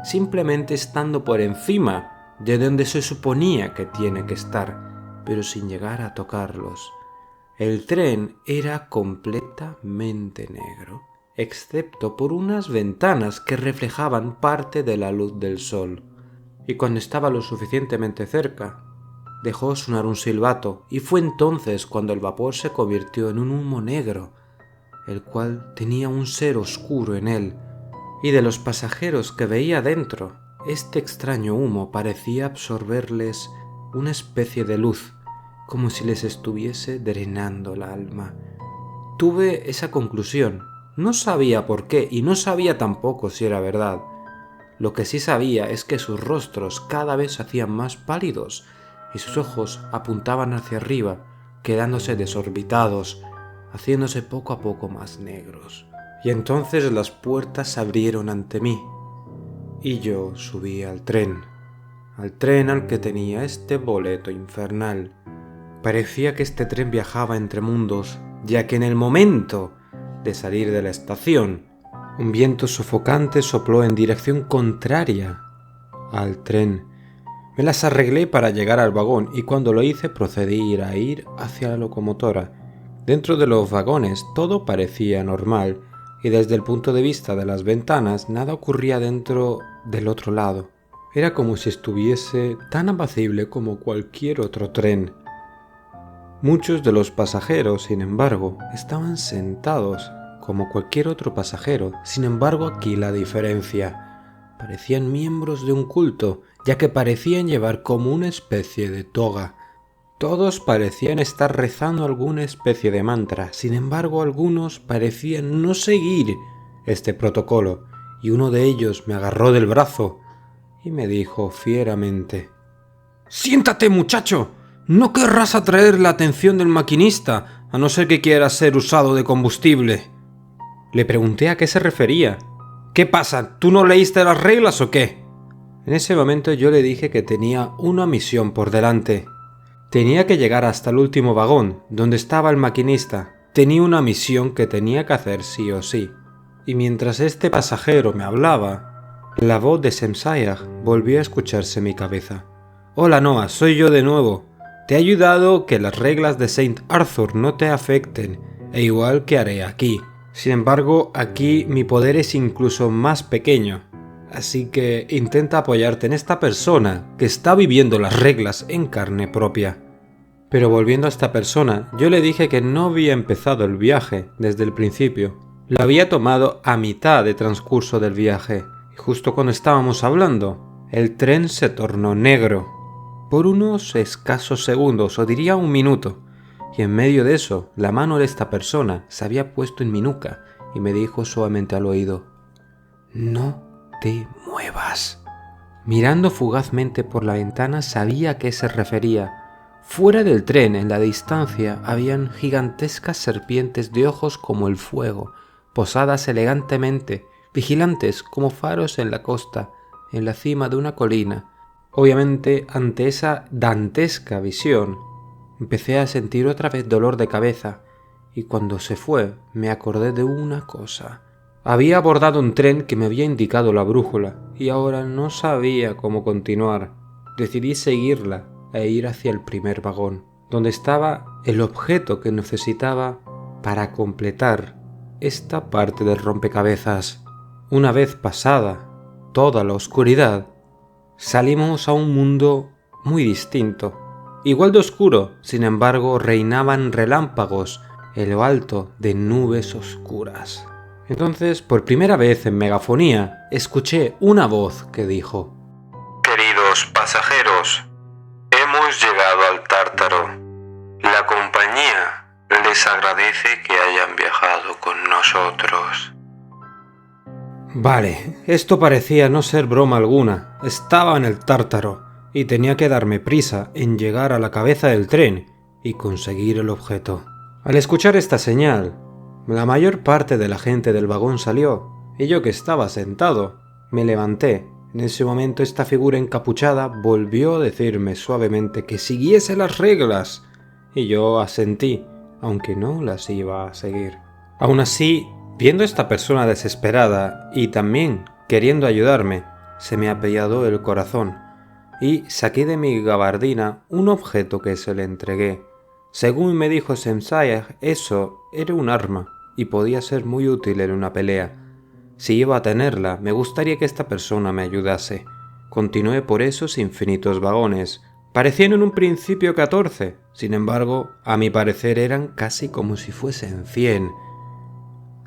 simplemente estando por encima de donde se suponía que tiene que estar, pero sin llegar a tocarlos. El tren era completamente negro, excepto por unas ventanas que reflejaban parte de la luz del sol, y cuando estaba lo suficientemente cerca, dejó sonar un silbato, y fue entonces cuando el vapor se convirtió en un humo negro, el cual tenía un ser oscuro en él, y de los pasajeros que veía dentro, este extraño humo parecía absorberles una especie de luz, como si les estuviese drenando el alma. Tuve esa conclusión. No sabía por qué y no sabía tampoco si era verdad. Lo que sí sabía es que sus rostros cada vez se hacían más pálidos y sus ojos apuntaban hacia arriba, quedándose desorbitados, haciéndose poco a poco más negros. Y entonces las puertas se abrieron ante mí y yo subí al tren al que tenía este boleto infernal. Parecía que este tren viajaba entre mundos, ya que en el momento de salir de la estación, un viento sofocante sopló en dirección contraria al tren. Me las arreglé para llegar al vagón y cuando lo hice procedí a ir hacia la locomotora. Dentro de los vagones todo parecía normal y desde el punto de vista de las ventanas nada ocurría dentro del otro lado. Era como si estuviese tan apacible como cualquier otro tren. Muchos de los pasajeros, sin embargo, estaban sentados como cualquier otro pasajero. Sin embargo, aquí la diferencia. Parecían miembros de un culto, ya que parecían llevar como una especie de toga. Todos parecían estar rezando alguna especie de mantra. Sin embargo, algunos parecían no seguir este protocolo, y uno de ellos me agarró del brazo y me dijo fieramente: «¡Siéntate, muchacho! No querrás atraer la atención del maquinista, a no ser que quieras ser usado de combustible». Le pregunté a qué se refería. «¿Qué pasa? ¿Tú no leíste las reglas o qué?». En ese momento yo le dije que tenía una misión por delante. Tenía que llegar hasta el último vagón, donde estaba el maquinista. Tenía una misión que tenía que hacer sí o sí. Y mientras este pasajero me hablaba, la voz de Semsayag volvió a escucharse en mi cabeza. «Hola Noah, soy yo de nuevo. Te he ayudado que las reglas de Saint Arthur no te afecten, e igual que haré aquí. Sin embargo, aquí mi poder es incluso más pequeño. Así que intenta apoyarte en esta persona que está viviendo las reglas en carne propia». Pero volviendo a esta persona, yo le dije que no había empezado el viaje desde el principio. Lo había tomado a mitad de transcurso del viaje, y justo cuando estábamos hablando, el tren se tornó negro. Por unos escasos segundos, o diría un minuto, y en medio de eso, la mano de esta persona se había puesto en mi nuca y me dijo suavemente al oído: «No te muevas». Mirando fugazmente por la ventana sabía a qué se refería. Fuera del tren, en la distancia, habían gigantescas serpientes de ojos como el fuego, posadas elegantemente, vigilantes como faros en la costa, en la cima de una colina. Obviamente, ante esa dantesca visión, empecé a sentir otra vez dolor de cabeza, y cuando se fue, me acordé de una cosa. Había abordado un tren que me había indicado la brújula, y ahora no sabía cómo continuar. Decidí seguirla e ir hacia el primer vagón, donde estaba el objeto que necesitaba para completar esta parte del rompecabezas. Una vez pasada toda la oscuridad, salimos a un mundo muy distinto. Igual de oscuro, sin embargo, reinaban relámpagos en lo alto de nubes oscuras. Entonces, por primera vez en megafonía, escuché una voz que dijo: Queridos pasajeros, hemos llegado al Tártaro. La compañía les agradece que hayan viajado con nosotros. Vale, esto parecía no ser broma alguna. Estaba en el Tártaro y tenía que darme prisa en llegar a la cabeza del tren y conseguir el objeto. Al escuchar esta señal, la mayor parte de la gente del vagón salió, y yo que estaba sentado, me levanté. En ese momento esta figura encapuchada volvió a decirme suavemente que siguiese las reglas, y yo asentí, aunque no las iba a seguir. Aún así, viendo a esta persona desesperada y también queriendo ayudarme, se me apiadó el corazón, y saqué de mi gabardina un objeto que se le entregué. Según me dijo Semsayag, eso era un arma y podía ser muy útil en una pelea. Si iba a tenerla, me gustaría que esta persona me ayudase. Continué por esos infinitos vagones. Parecían en un principio 14, sin embargo, a mi parecer eran casi como si fuesen 100.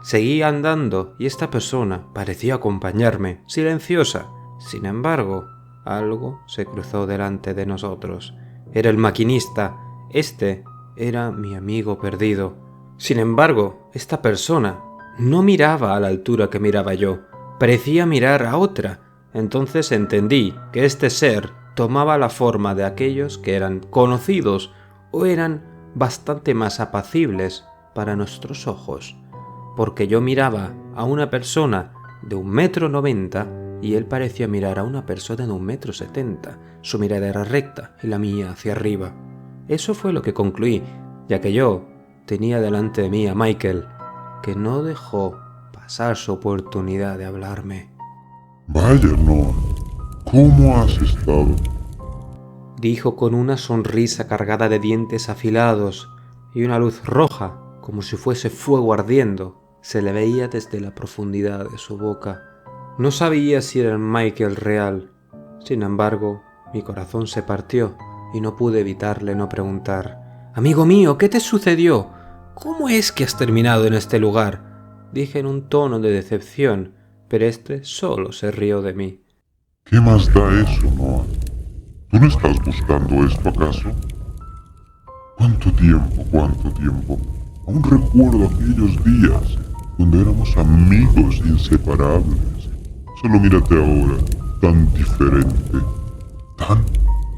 Seguí andando y esta persona parecía acompañarme, silenciosa. Sin embargo, algo se cruzó delante de nosotros. Era el maquinista. Este era mi amigo perdido. Sin embargo, esta persona no miraba a la altura que miraba yo. Parecía mirar a otra. Entonces entendí que este ser tomaba la forma de aquellos que eran conocidos o eran bastante más apacibles para nuestros ojos. Porque yo miraba a una persona de 1,90 m y él parecía mirar a una persona de 1,70 m. Su mirada era recta y la mía hacia arriba. Eso fue lo que concluí, ya que yo tenía delante de mí a Michael, que no dejó pasar su oportunidad de hablarme. Vaya, Noah, ¿cómo has estado? Dijo con una sonrisa cargada de dientes afilados y una luz roja, como si fuese fuego ardiendo, se le veía desde la profundidad de su boca. No sabía si era el Michael real. Sin embargo, mi corazón se partió y no pude evitarle no preguntar: «Amigo mío, ¿qué te sucedió? ¿Cómo es que has terminado en este lugar?», dije en un tono de decepción, pero este solo se rió de mí. ¿Qué más da eso, Noah? ¿Tú no estás buscando esto acaso? ¿Cuánto tiempo, cuánto tiempo? Aún recuerdo aquellos días donde éramos amigos inseparables. Solo mírate ahora, tan diferente, tan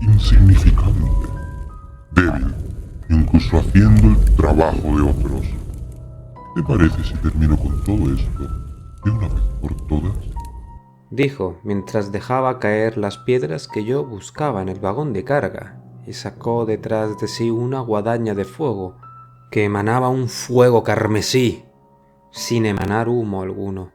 insignificante, débil, incluso haciendo el trabajo de otros. ¿Qué te parece si termino con todo esto de una vez por todas? Dijo mientras dejaba caer las piedras que yo buscaba en el vagón de carga, y sacó detrás de sí una guadaña de fuego que emanaba un fuego carmesí, sin emanar humo alguno.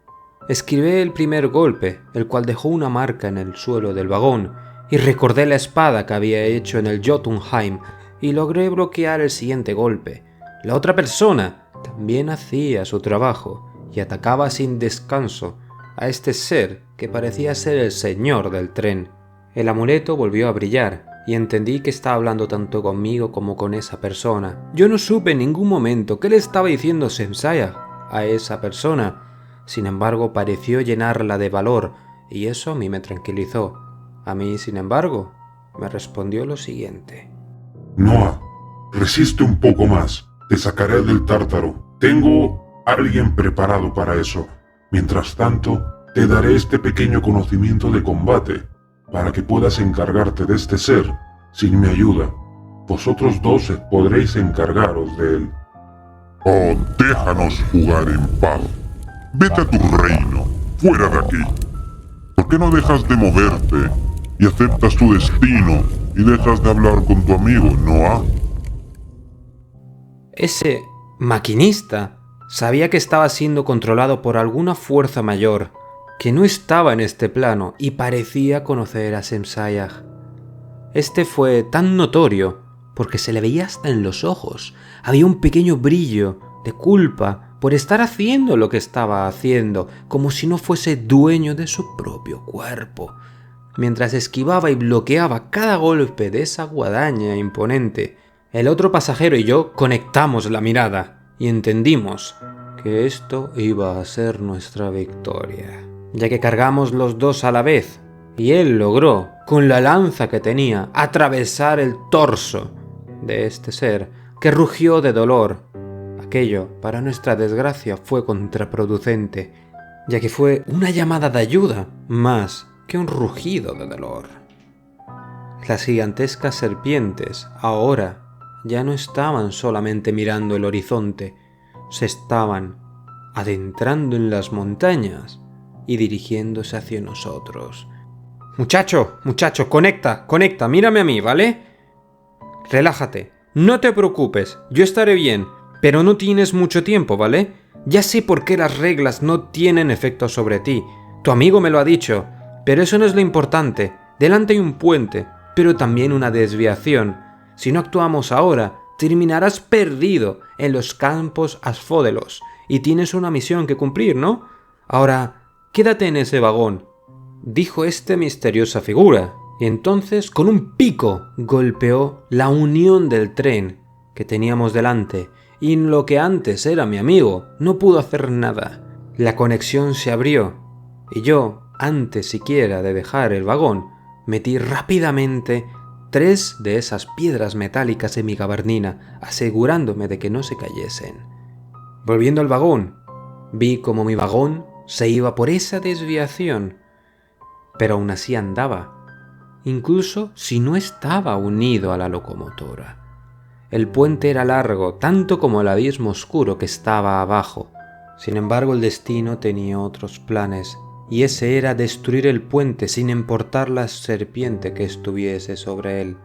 Esquivé el primer golpe, el cual dejó una marca en el suelo del vagón, y recordé la espada que había hecho en el Jotunheim, y logré bloquear el siguiente golpe. La otra persona también hacía su trabajo, y atacaba sin descanso a este ser que parecía ser el señor del tren. El amuleto volvió a brillar, y entendí que estaba hablando tanto conmigo como con esa persona. Yo no supe en ningún momento qué le estaba diciendo Semsayag a esa persona. Sin embargo, pareció llenarla de valor, y eso a mí me tranquilizó. A mí, sin embargo, me respondió lo siguiente: Noah, resiste un poco más. Te sacaré del Tártaro. Tengo a alguien preparado para eso. Mientras tanto, te daré este pequeño conocimiento de combate, para que puedas encargarte de este ser. Sin mi ayuda, vosotros dos podréis encargaros de él. Oh, déjanos jugar en paz. Vete a tu reino, fuera de aquí. ¿Por qué no dejas de moverte y aceptas tu destino y dejas de hablar con tu amigo, Noah? Ese maquinista sabía que estaba siendo controlado por alguna fuerza mayor, que no estaba en este plano, y parecía conocer a Semsayag. Este fue tan notorio porque se le veía hasta en los ojos. Había un pequeño brillo de culpa por estar haciendo lo que estaba haciendo, como si no fuese dueño de su propio cuerpo, mientras esquivaba y bloqueaba cada golpe de esa guadaña imponente. El otro pasajero y yo conectamos la mirada y entendimos que esto iba a ser nuestra victoria, ya que cargamos los dos a la vez, y él logró, con la lanza que tenía, atravesar el torso de este ser, que rugió de dolor. Aquello, para nuestra desgracia, fue contraproducente, ya que fue una llamada de ayuda más que un rugido de dolor. Las gigantescas serpientes ahora ya no estaban solamente mirando el horizonte, se estaban adentrando en las montañas y dirigiéndose hacia nosotros. Muchacho, conecta, mírame a mí, ¿vale? Relájate, no te preocupes, yo estaré bien, pero no tienes mucho tiempo, ¿vale? Ya sé por qué las reglas no tienen efecto sobre ti, tu amigo me lo ha dicho, pero eso no es lo importante. Delante hay un puente, pero también una desviación. Si no actuamos ahora, terminarás perdido en los campos asfódelos y tienes una misión que cumplir, ¿no? Ahora, quédate en ese vagón, dijo esta misteriosa figura, y entonces con un pico golpeó la unión del tren que teníamos delante, y en lo que antes era mi amigo no pudo hacer nada. La conexión se abrió, y yo, antes siquiera de dejar el vagón, metí rápidamente 3 de esas piedras metálicas en mi gabardina, asegurándome de que no se cayesen. Volviendo al vagón, vi como mi vagón se iba por esa desviación, pero aún así andaba, incluso si no estaba unido a la locomotora. El puente era largo, tanto como el abismo oscuro que estaba abajo. Sin embargo, el destino tenía otros planes, y ese era destruir el puente sin importar la serpiente que estuviese sobre él.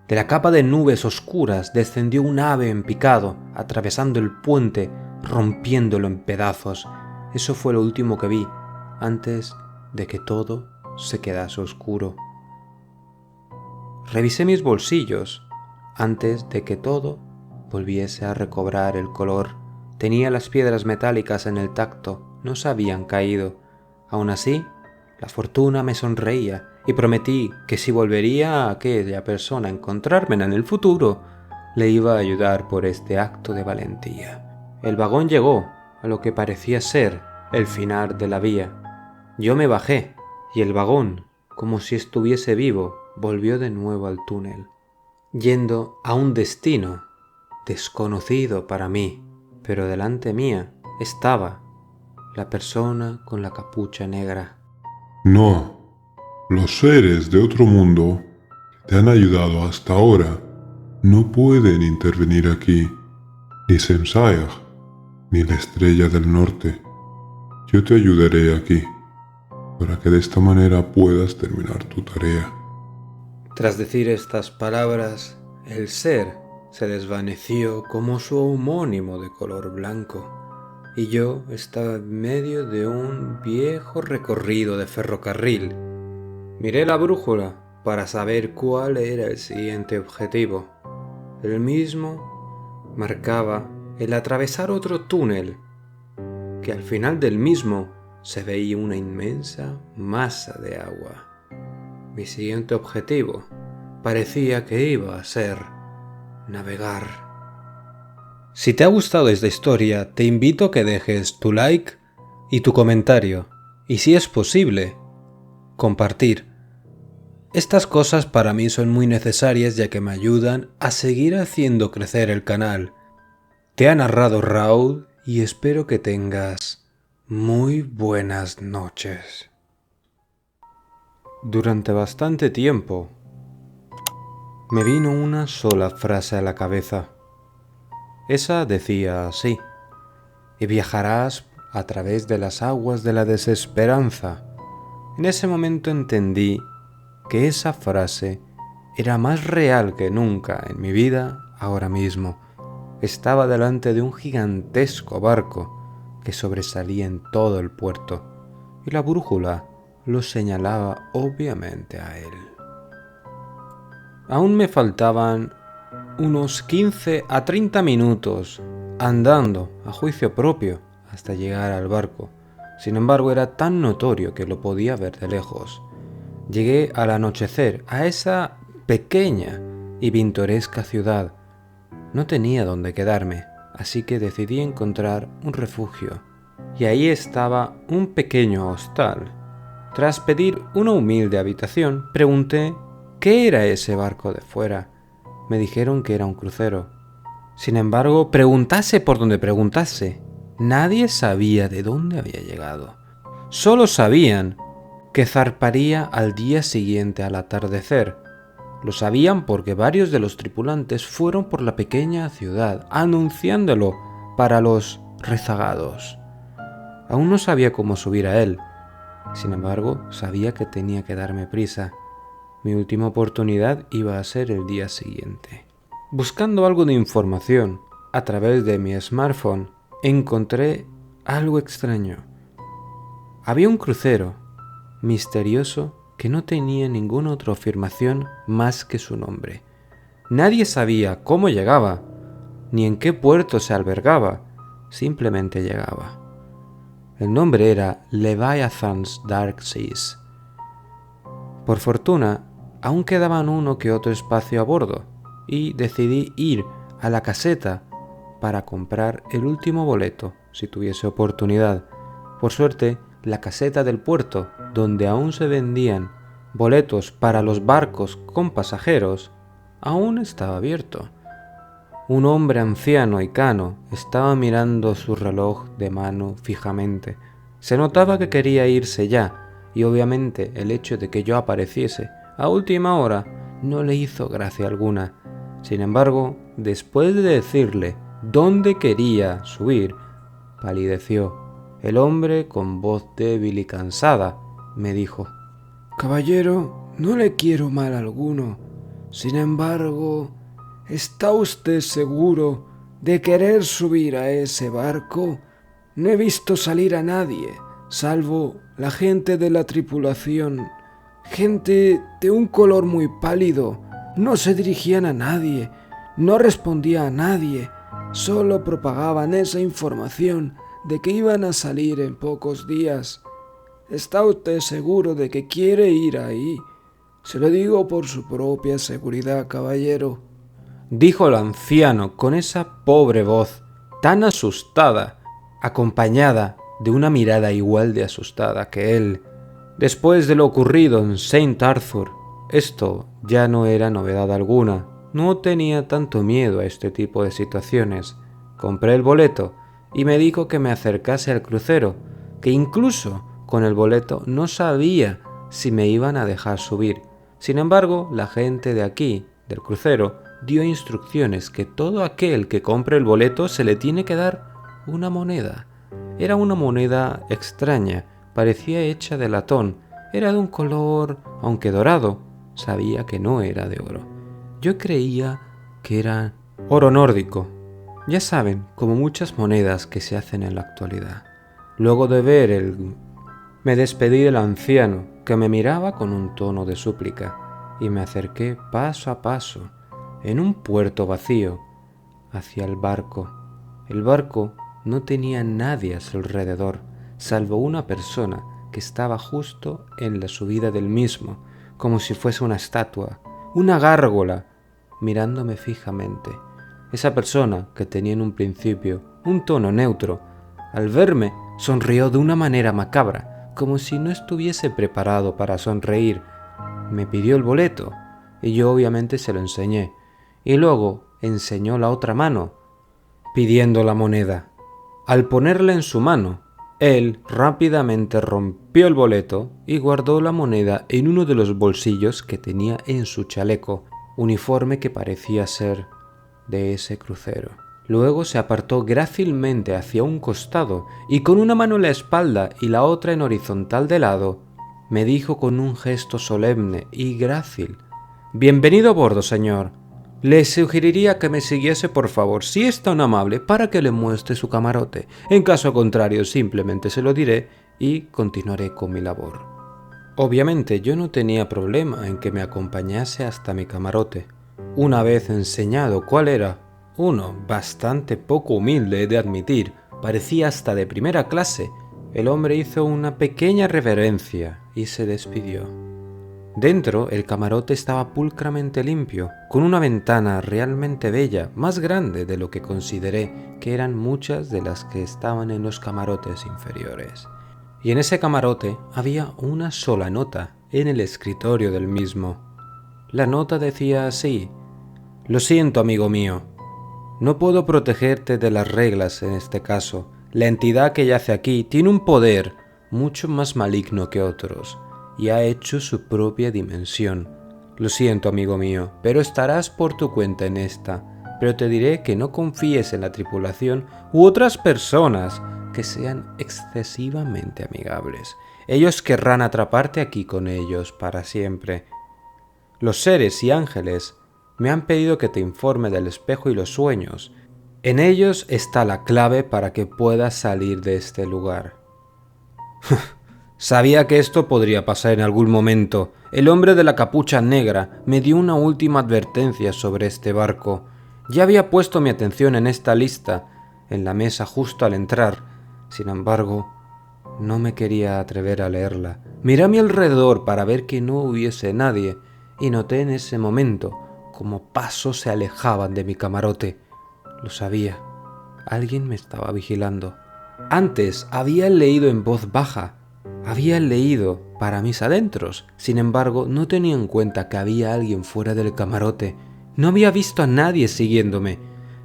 De la capa de nubes oscuras descendió un ave en picado, atravesando el puente, rompiéndolo en pedazos. Eso fue lo último que vi, antes de que todo se quedase oscuro. Revisé mis bolsillos antes de que todo volviese a recobrar el color. Tenía las piedras metálicas en el tacto, no se habían caído. Aún así, la fortuna me sonreía y prometí que si volvería a aquella persona a encontrarme en el futuro, le iba a ayudar por este acto de valentía. El vagón llegó a lo que parecía ser el final de la vía. Yo me bajé y el vagón, como si estuviese vivo, volvió de nuevo al túnel, yendo a un destino desconocido para mí, pero delante mía estaba la persona con la capucha negra. No, los seres de otro mundo que te han ayudado hasta ahora no pueden intervenir aquí, ni Semsayag, ni la Estrella del Norte. Yo te ayudaré aquí, para que de esta manera puedas terminar tu tarea. Tras decir estas palabras, el ser se desvaneció como su homónimo de color blanco, y yo estaba en medio de un viejo recorrido de ferrocarril. Miré la brújula para saber cuál era el siguiente objetivo. El mismo marcaba el atravesar otro túnel, que al final del mismo se veía una inmensa masa de agua. Mi siguiente objetivo parecía que iba a ser navegar. Si te ha gustado esta historia, te invito a que dejes tu like y tu comentario, y si es posible, compartir. Estas cosas para mí son muy necesarias ya que me ayudan a seguir haciendo crecer el canal. Te ha narrado Raúl y espero que tengas muy buenas noches. Durante bastante tiempo me vino una sola frase a la cabeza. Esa decía así: y viajarás a través de las aguas de la desesperanza. En ese momento entendí que esa frase era más real que nunca en mi vida ahora mismo. Estaba delante de un gigantesco barco que sobresalía en todo el puerto, y la brújula lo señalaba obviamente a él. Aún me faltaban unos 15 a 30 minutos andando a juicio propio hasta llegar al barco. Sin embargo, era tan notorio que lo podía ver de lejos. Llegué al anochecer a esa pequeña y pintoresca ciudad. No tenía dónde quedarme, así que decidí encontrar un refugio. Y ahí estaba un pequeño hostal. Tras pedir una humilde habitación, pregunté qué era ese barco de fuera. Me dijeron que era un crucero. Sin embargo, preguntase por donde preguntase, nadie sabía de dónde había llegado. Solo sabían que zarparía al día siguiente al atardecer. Lo sabían porque varios de los tripulantes fueron por la pequeña ciudad anunciándolo para los rezagados. Aún no sabía cómo subir a él. Sin embargo, sabía que tenía que darme prisa. Mi última oportunidad iba a ser el día siguiente. Buscando algo de información a través de mi smartphone, encontré algo extraño. Había un crucero misterioso que no tenía ninguna otra afirmación más que su nombre. Nadie sabía cómo llegaba, ni en qué puerto se albergaba, simplemente llegaba. El nombre era Leviathan's Dark Seas. Por fortuna, aún quedaban uno que otro espacio a bordo, y decidí ir a la caseta para comprar el último boleto, si tuviese oportunidad. Por suerte, la caseta del puerto, donde aún se vendían boletos para los barcos con pasajeros, aún estaba abierto. Un hombre anciano y cano estaba mirando su reloj de mano fijamente. Se notaba que quería irse ya, y obviamente el hecho de que yo apareciese a última hora no le hizo gracia alguna. Sin embargo, después de decirle dónde quería subir, palideció. El hombre, con voz débil y cansada, me dijo: Caballero, no le quiero mal alguno. Sin embargo, ¿está usted seguro de querer subir a ese barco? No he visto salir a nadie, salvo la gente de la tripulación. Gente de un color muy pálido. No se dirigían a nadie, no respondían a nadie, solo propagaban esa información de que iban a salir en pocos días. ¿Está usted seguro de que quiere ir ahí? Se lo digo por su propia seguridad, caballero. Dijo el anciano con esa pobre voz, tan asustada, acompañada de una mirada igual de asustada que él. Después de lo ocurrido en Saint Arthur, esto ya no era novedad alguna. No tenía tanto miedo a este tipo de situaciones. Compré el boleto y me dijo que me acercase al crucero, que incluso con el boleto no sabía si me iban a dejar subir. Sin embargo, la gente de aquí, del crucero, dio instrucciones que todo aquel que compre el boleto se le tiene que dar una moneda. Era una moneda extraña, parecía hecha de latón, era de un color, aunque dorado. Sabía que no era de oro. Yo creía que era oro nórdico. Ya saben, como muchas monedas que se hacen en la actualidad. Luego de ver me despedí del anciano, que me miraba con un tono de súplica, y me acerqué paso a paso, en un puerto vacío, hacia el barco. El barco no tenía nadie a su alrededor, salvo una persona que estaba justo en la subida del mismo, como si fuese una estatua, una gárgola, mirándome fijamente. Esa persona, que tenía en un principio un tono neutro, al verme sonrió de una manera macabra, como si no estuviese preparado para sonreír. Me pidió el boleto, y yo obviamente se lo enseñé, y luego enseñó la otra mano, pidiendo la moneda. Al ponerla en su mano, él rápidamente rompió el boleto y guardó la moneda en uno de los bolsillos que tenía en su chaleco, uniforme que parecía ser de ese crucero. Luego se apartó grácilmente hacia un costado y con una mano en la espalda y la otra en horizontal de lado, me dijo con un gesto solemne y grácil: «Bienvenido a bordo, señor. Le sugeriría que me siguiese, por favor, si es tan amable, para que le muestre su camarote. En caso contrario, simplemente se lo diré y continuaré con mi labor». Obviamente yo no tenía problema en que me acompañase hasta mi camarote. Una vez enseñado cuál era, Uno bastante poco humilde, he de admitir, parecía hasta de primera clase. El hombre hizo una pequeña reverencia y se despidió. Dentro, el camarote estaba pulcramente limpio, con una ventana realmente bella, más grande de lo que consideré que eran muchas de las que estaban en los camarotes inferiores. Y en ese camarote había una sola nota en el escritorio del mismo. La nota decía así: «Lo siento, amigo mío. No puedo protegerte de las reglas en este caso. La entidad que yace aquí tiene un poder mucho más maligno que otros y ha hecho su propia dimensión. Lo siento, amigo mío, pero estarás por tu cuenta en esta. Pero te diré que no confíes en la tripulación u otras personas que sean excesivamente amigables. Ellos querrán atraparte aquí con ellos para siempre. Los seres y ángeles me han pedido que te informe del espejo y los sueños. En ellos está la clave para que puedas salir de este lugar». Sabía que esto podría pasar en algún momento. El hombre de la capucha negra me dio una última advertencia sobre este barco. Ya había puesto mi atención en esta lista, en la mesa justo al entrar. Sin embargo, no me quería atrever a leerla. Miré a mi alrededor para ver que no hubiese nadie, y noté en ese momento como pasos se alejaban de mi camarote. Lo sabía. Alguien me estaba vigilando. Antes había leído en voz baja. Había leído para mis adentros. Sin embargo, no tenía en cuenta que había alguien fuera del camarote. No había visto a nadie siguiéndome.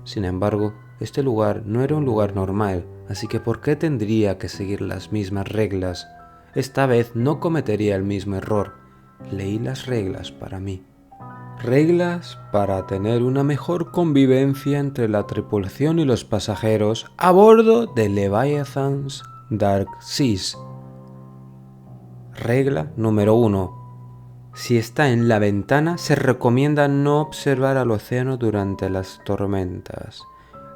Sin embargo, este lugar no era un lugar normal, así que ¿por qué tendría que seguir las mismas reglas? Esta vez no cometería el mismo error. Leí las reglas para mí. Reglas para tener una mejor convivencia entre la tripulación y los pasajeros a bordo de Leviathan's Dark Seas. Regla número 1. Si está en la ventana, se recomienda no observar al océano durante las tormentas.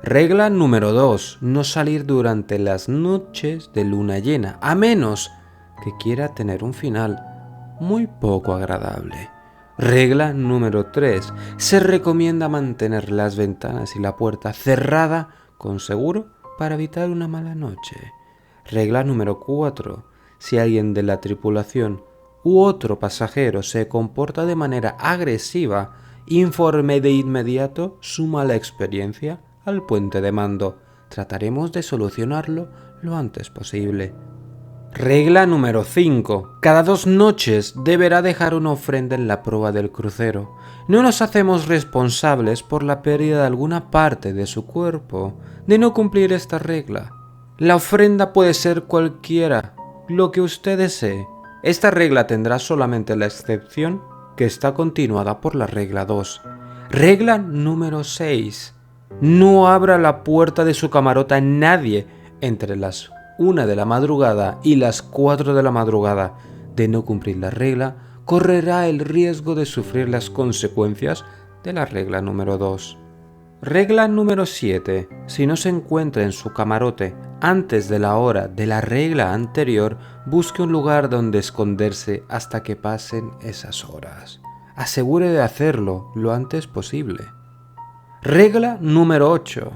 Regla número 2. No salir durante las noches de luna llena, a menos que quiera tener un final muy poco agradable. Regla número 3. Se recomienda mantener las ventanas y la puerta cerrada con seguro para evitar una mala noche. Regla número 4. Si alguien de la tripulación u otro pasajero se comporta de manera agresiva, informe de inmediato su mala experiencia al puente de mando. Trataremos de solucionarlo lo antes posible. Regla número 5. Cada 2 noches deberá dejar una ofrenda en la proa del crucero. No nos hacemos responsables por la pérdida de alguna parte de su cuerpo de no cumplir esta regla. La ofrenda puede ser cualquiera, lo que usted desee. Esta regla tendrá solamente la excepción que está continuada por la regla 2. Regla número 6. No abra la puerta de su camarote a nadie entre las 1 de la madrugada y las 4 de la madrugada. De no cumplir la regla, correrá el riesgo de sufrir las consecuencias de la regla número 2. Regla número 7. Si no se encuentra en su camarote antes de la hora de la regla anterior, busque un lugar donde esconderse hasta que pasen esas horas. Asegure de hacerlo lo antes posible. Regla número 8.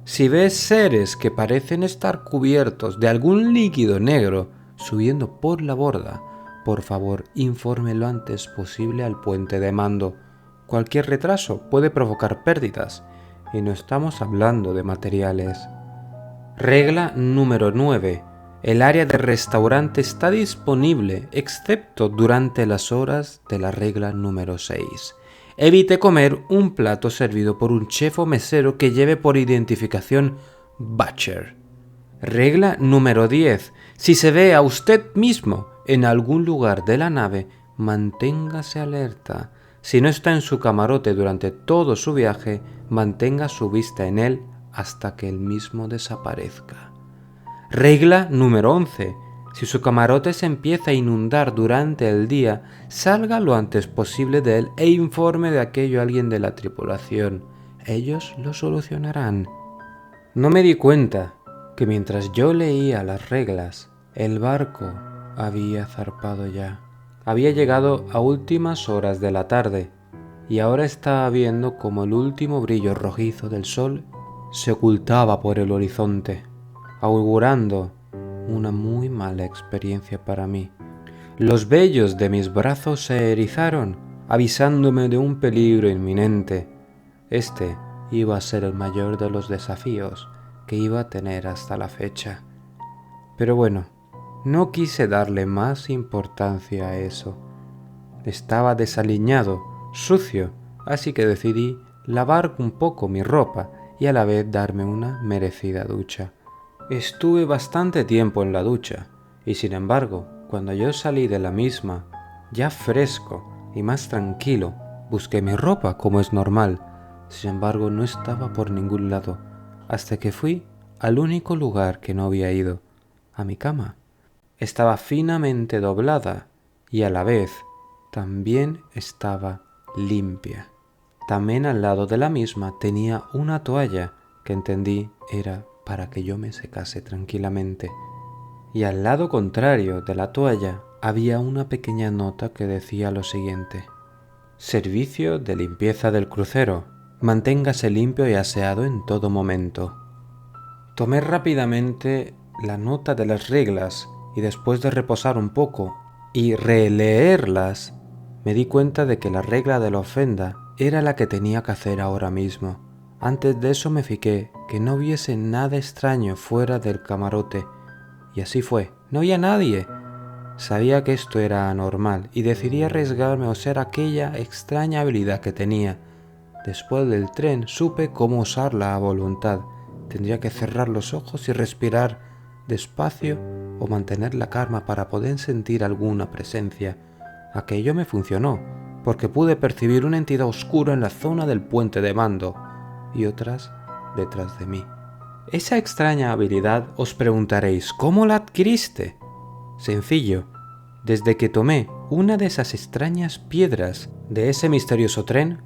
Si ves seres que parecen estar cubiertos de algún líquido negro subiendo por la borda, por favor informe lo antes posible al puente de mando. Cualquier retraso puede provocar pérdidas, y no estamos hablando de materiales. Regla número 9. El área de restaurante está disponible, excepto durante las horas de la regla número 6. Evite comer un plato servido por un chef o mesero que lleve por identificación Butcher. Regla número 10. Si se ve a usted mismo en algún lugar de la nave, manténgase alerta. Si no está en su camarote durante todo su viaje, mantenga su vista en él hasta que el mismo desaparezca. Regla número 11. Si su camarote se empieza a inundar durante el día, salga lo antes posible de él e informe de aquello a alguien de la tripulación. Ellos lo solucionarán. No me di cuenta que mientras yo leía las reglas, el barco había zarpado ya. Había llegado a últimas horas de la tarde. y ahora estaba viendo como el último brillo rojizo del sol se ocultaba por el horizonte, augurando una muy mala experiencia para mí. Los vellos de mis brazos se erizaron, avisándome de un peligro inminente. Este iba a ser el mayor de los desafíos que iba a tener hasta la fecha. Pero bueno, no quise darle más importancia a eso. Estaba desaliñado, sucio, así que decidí lavar un poco mi ropa y a la vez darme una merecida ducha. Estuve bastante tiempo en la ducha y sin embargo, cuando yo salí de la misma, ya fresco y más tranquilo, busqué mi ropa como es normal. Sin embargo, no estaba por ningún lado, hasta que fui al único lugar que no había ido, a mi cama. Estaba finamente doblada y a la vez también estaba limpia. También al lado de la misma tenía una toalla que entendí era para que yo me secase tranquilamente. Y al lado contrario de la toalla había una pequeña nota que decía lo siguiente: Servicio de limpieza del crucero. Manténgase limpio y aseado en todo momento. Tomé rápidamente la nota de las reglas y después de reposar un poco y releerlas, me di cuenta de que la regla de la ofrenda era la que tenía que hacer ahora mismo. Antes de eso me fijé que no hubiese nada extraño fuera del camarote. Y así fue, no había nadie. Sabía que esto era anormal y decidí arriesgarme a usar aquella extraña habilidad que tenía. Después del tren supe cómo usarla a voluntad. Tendría que cerrar los ojos y respirar despacio o mantener la calma para poder sentir alguna presencia. Aquello me funcionó, porque pude percibir una entidad oscura en la zona del puente de mando y otras detrás de mí. Esa extraña habilidad, os preguntaréis, ¿cómo la adquiriste? Sencillo, desde que tomé una de esas extrañas piedras de ese misterioso tren,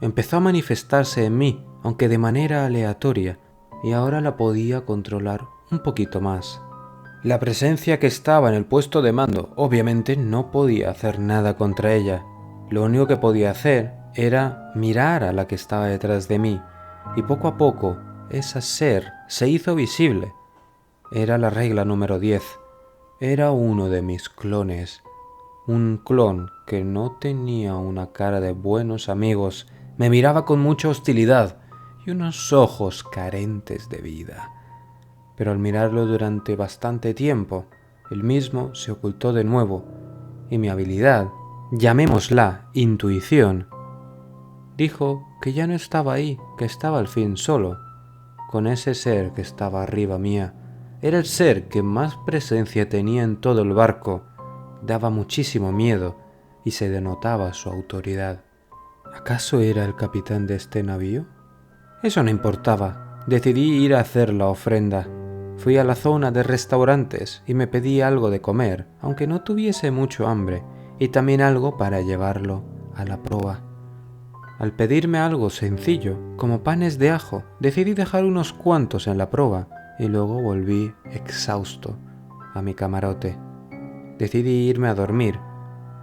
empezó a manifestarse en mí, aunque de manera aleatoria, y ahora la podía controlar un poquito más. La presencia que estaba en el puesto de mando, obviamente no podía hacer nada contra ella. Lo único que podía hacer era mirar a la que estaba detrás de mí, y poco a poco ese ser se hizo visible. Era la regla número 10. Era uno de mis clones. Un clon que no tenía una cara de buenos amigos, me miraba con mucha hostilidad y unos ojos carentes de vida. Pero al mirarlo durante bastante tiempo, el mismo se ocultó de nuevo y mi habilidad, llamémosla intuición, dijo que ya no estaba ahí, que estaba al fin solo, con ese ser que estaba arriba mía. Era el ser que más presencia tenía en todo el barco, daba muchísimo miedo y se denotaba su autoridad. ¿Acaso era el capitán de este navío? Eso no importaba, decidí ir a hacer la ofrenda. Fui a la zona de restaurantes y me pedí algo de comer, aunque no tuviese mucho hambre, y también algo para llevarlo a la proa. Al pedirme algo sencillo, como panes de ajo, decidí dejar unos cuantos en la proa y luego volví exhausto a mi camarote. Decidí irme a dormir,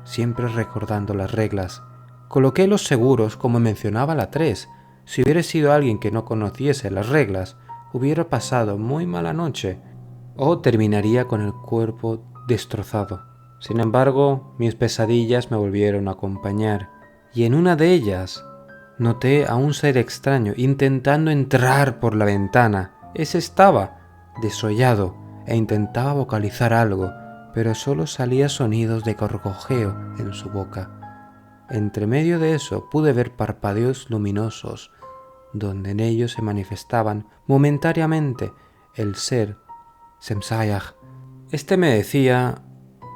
siempre recordando las reglas. Coloqué los seguros como mencionaba la 3. Si hubiera sido alguien que no conociese las reglas, hubiera pasado muy mala noche o terminaría con el cuerpo destrozado. Sin embargo, mis pesadillas me volvieron a acompañar y en una de ellas noté a un ser extraño intentando entrar por la ventana. Ese estaba desollado e intentaba vocalizar algo, pero solo salía sonidos de gorgojeo en su boca. Entre medio de eso pude ver parpadeos luminosos, donde en ellos se manifestaban momentáneamente el ser Semsayag. Este me decía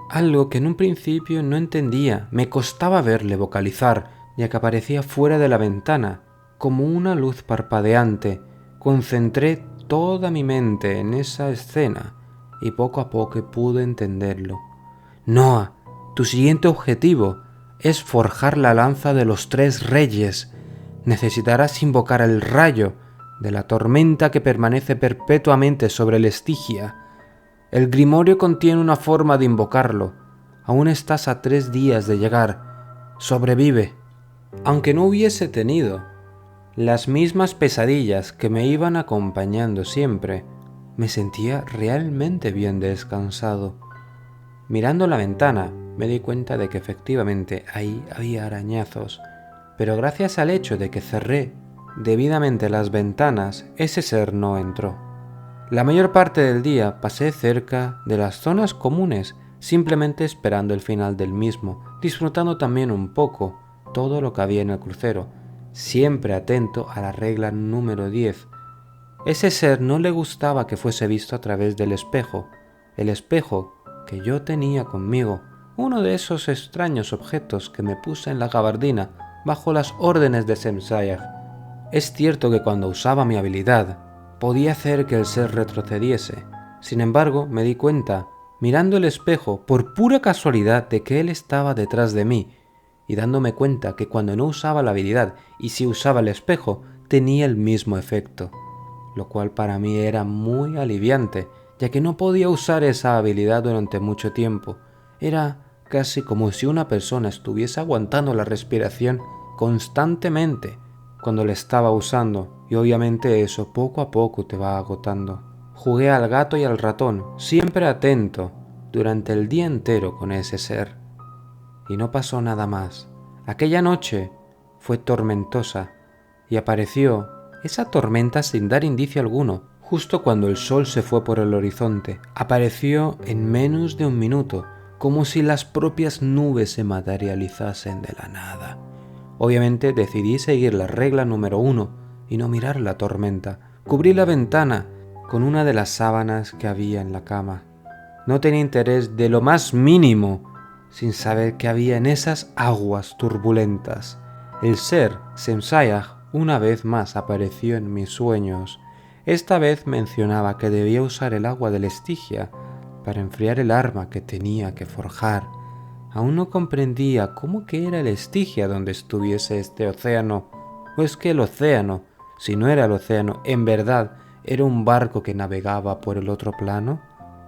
algo que en un principio no entendía, me costaba verle vocalizar, ya que aparecía fuera de la ventana, como una luz parpadeante. Concentré toda mi mente en esa escena y poco a poco pude entenderlo. Noah, tu siguiente objetivo es forjar la lanza de los 3 reyes. Necesitarás invocar el rayo de la tormenta que permanece perpetuamente sobre el Estigia. El grimorio contiene una forma de invocarlo. Aún estás a 3 días de llegar. Sobrevive. aunque no hubiese tenido las mismas pesadillas que me iban acompañando siempre, me sentía realmente bien descansado. Mirando la ventana, me di cuenta de que efectivamente ahí había arañazos, pero gracias al hecho de que cerré debidamente las ventanas, ese ser no entró. La mayor parte del día pasé cerca de las zonas comunes, simplemente esperando el final del mismo, disfrutando también un poco todo lo que había en el crucero, siempre atento a la regla número 10. Ese ser no le gustaba que fuese visto a través del espejo, el espejo que yo tenía conmigo, uno de esos extraños objetos que me puse en la gabardina bajo las órdenes de Semsayag. Es cierto que cuando usaba mi habilidad, podía hacer que el ser retrocediese. Sin embargo, me di cuenta, mirando el espejo, por pura casualidad de que él estaba detrás de mí, y dándome cuenta que cuando no usaba la habilidad y si usaba el espejo, tenía el mismo efecto, lo cual para mí era muy aliviante, ya que no podía usar esa habilidad durante mucho tiempo. Era casi como si una persona estuviese aguantando la respiración constantemente cuando la estaba usando, y obviamente eso poco a poco te va agotando. Jugué al gato y al ratón, siempre atento, durante el día entero con ese ser. Y no pasó nada más. Aquella noche fue tormentosa, y apareció esa tormenta sin dar indicio alguno, justo cuando el sol se fue por el horizonte. Apareció en menos de un minuto, como si las propias nubes se materializasen de la nada. Obviamente decidí seguir la regla número 1 y no mirar la tormenta. Cubrí la ventana con una de las sábanas que había en la cama. No tenía interés de lo más mínimo, sin saber qué había en esas aguas turbulentas. El ser Semsayag una vez más apareció en mis sueños. Esta vez mencionaba que debía usar el agua del Estigia para enfriar el arma que tenía que forjar. Aún no comprendía cómo que era el Estigia donde estuviese este océano, o es que el océano, si no era el océano, en verdad era un barco que navegaba por el otro plano.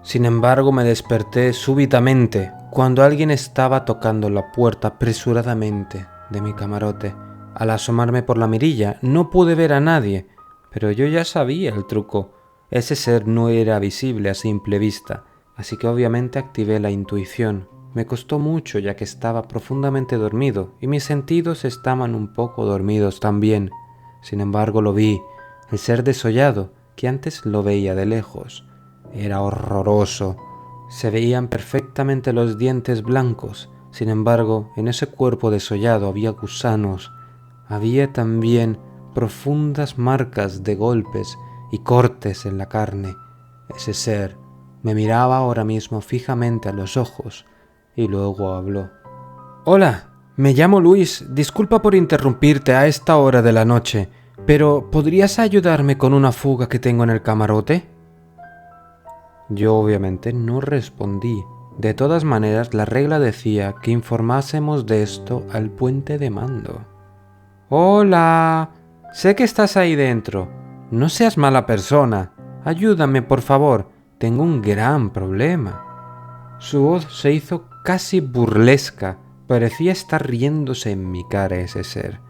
Sin embargo, me desperté súbitamente cuando alguien estaba tocando la puerta apresuradamente de mi camarote. Al asomarme por la mirilla no pude ver a nadie, pero yo ya sabía el truco. Ese ser no era visible a simple vista, así que obviamente activé la intuición. Me costó mucho ya que estaba profundamente dormido y mis sentidos estaban un poco dormidos también. Sin embargo lo vi, el ser desollado, que antes lo veía de lejos. Era horroroso. Se veían perfectamente los dientes blancos. Sin embargo, en ese cuerpo desollado había gusanos. Había también profundas marcas de golpes y cortes en la carne. Ese ser me miraba ahora mismo fijamente a los ojos y luego habló. «Hola, me llamo Luis. Disculpa por interrumpirte a esta hora de la noche, pero ¿podrías ayudarme con una fuga que tengo en el camarote?» Yo obviamente no respondí. De todas maneras, la regla decía que informásemos de esto al puente de mando. «Hola, sé que estás ahí dentro. No seas mala persona. Ayúdame, por favor. Tengo un gran problema». Su voz se hizo casi burlesca. Parecía estar riéndose en mi cara ese ser.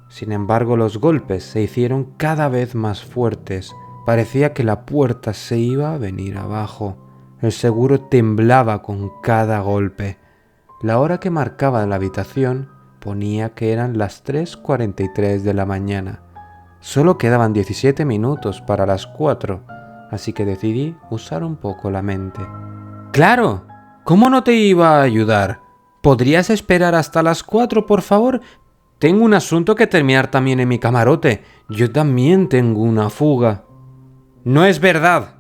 Sin embargo, los golpes se hicieron cada vez más fuertes. Parecía que la puerta se iba a venir abajo. El seguro temblaba con cada golpe. La hora que marcaba la habitación ponía que eran las 3:43 de la mañana. Solo quedaban 17 minutos para las 4, así que decidí usar un poco la mente. ¡Claro! ¿Cómo no te iba a ayudar? ¿Podrías esperar hasta las 4, por favor? Tengo un asunto que terminar también en mi camarote. Yo también tengo una fuga. No es verdad.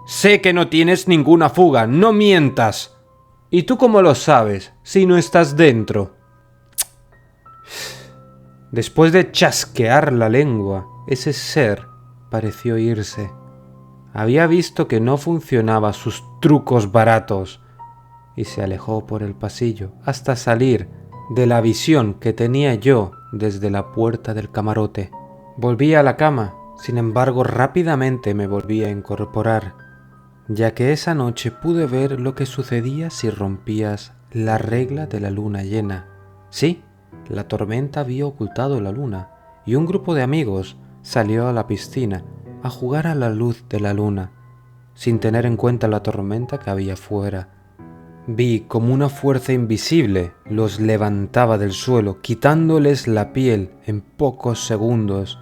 Sé que no tienes ninguna fuga. No mientas. ¿Y tú cómo lo sabes si no estás dentro? Después de chasquear la lengua, ese ser pareció irse. Había visto que no funcionaban sus trucos baratos y se alejó por el pasillo hasta salir de la visión que tenía yo desde la puerta del camarote. Volví a la cama, sin embargo rápidamente me volví a incorporar, ya que esa noche pude ver lo que sucedía si rompías la regla de la luna llena. Sí, La tormenta había ocultado la luna y un grupo de amigos salió a la piscina a jugar a la luz de la luna, sin tener en cuenta la tormenta que había fuera. Vi como una fuerza invisible los levantaba del suelo, quitándoles la piel en pocos segundos,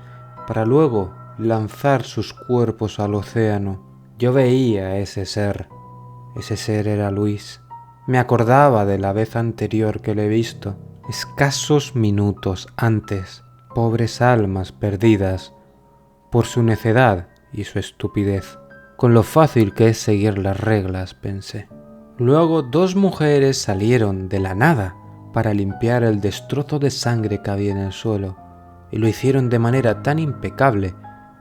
para luego lanzar sus cuerpos al océano. Yo veía a ese ser. Ese ser era Luis. Me acordaba de la vez anterior que lo he visto, escasos minutos antes. Pobres almas perdidas por su necedad y su estupidez. Con lo fácil que es seguir las reglas, pensé. Luego 2 mujeres salieron de la nada para limpiar el destrozo de sangre que había en el suelo, y lo hicieron de manera tan impecable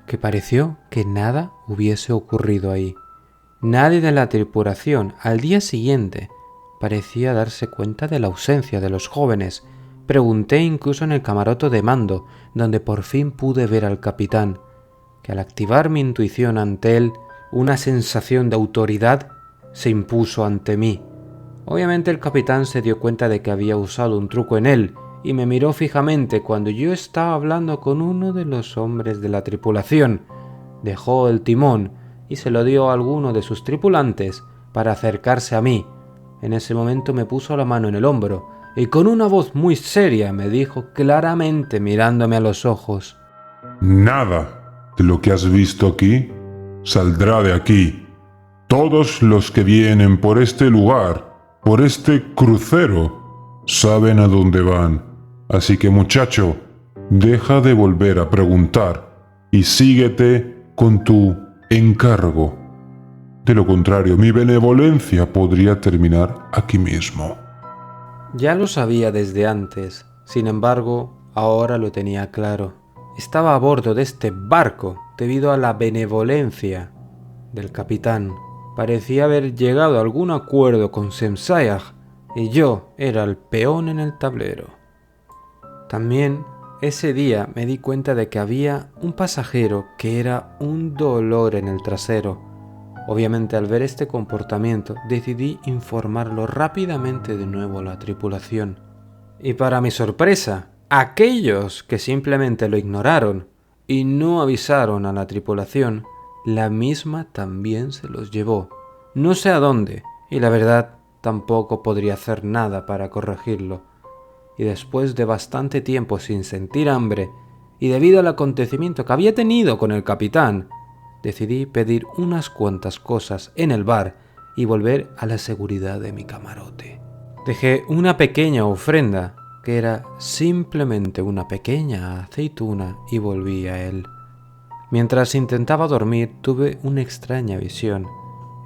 que pareció que nada hubiese ocurrido ahí. Nadie de la tripulación al día siguiente parecía darse cuenta de la ausencia de los jóvenes. Pregunté incluso en el camarote de mando, donde por fin pude ver al capitán, que al activar mi intuición ante él, una sensación de autoridad se impuso ante mí. Obviamente el capitán se dio cuenta de que había usado un truco en él y me miró fijamente cuando yo estaba hablando con uno de los hombres de la tripulación. Dejó el timón y se lo dio a alguno de sus tripulantes para acercarse a mí. En ese momento me puso la mano en el hombro y con una voz muy seria me dijo claramente, mirándome a los ojos: Nada de lo que has visto aquí saldrá de aquí. Todos los que vienen por este lugar, por este crucero, saben a dónde van. Así que, muchacho, deja de volver a preguntar y síguete con tu encargo. De lo contrario, mi benevolencia podría terminar aquí mismo. Ya lo sabía desde antes, sin embargo, ahora lo tenía claro. Estaba a bordo de este barco debido a la benevolencia del capitán. Parecía haber llegado a algún acuerdo con Semsayag y yo era el peón en el tablero. También ese día me di cuenta de que había un pasajero que era un dolor en el trasero. Obviamente al ver este comportamiento decidí informarlo rápidamente de nuevo a la tripulación. Y para mi sorpresa, aquellos que simplemente lo ignoraron y no avisaron a la tripulación, la misma también se los llevó. No sé a dónde, y la verdad tampoco podría hacer nada para corregirlo. Y después de bastante tiempo sin sentir hambre, y debido al acontecimiento que había tenido con el capitán, decidí pedir unas cuantas cosas en el bar y volver a la seguridad de mi camarote. Dejé una pequeña ofrenda, que era simplemente una pequeña aceituna, y volví a él. Mientras intentaba dormir, tuve una extraña visión.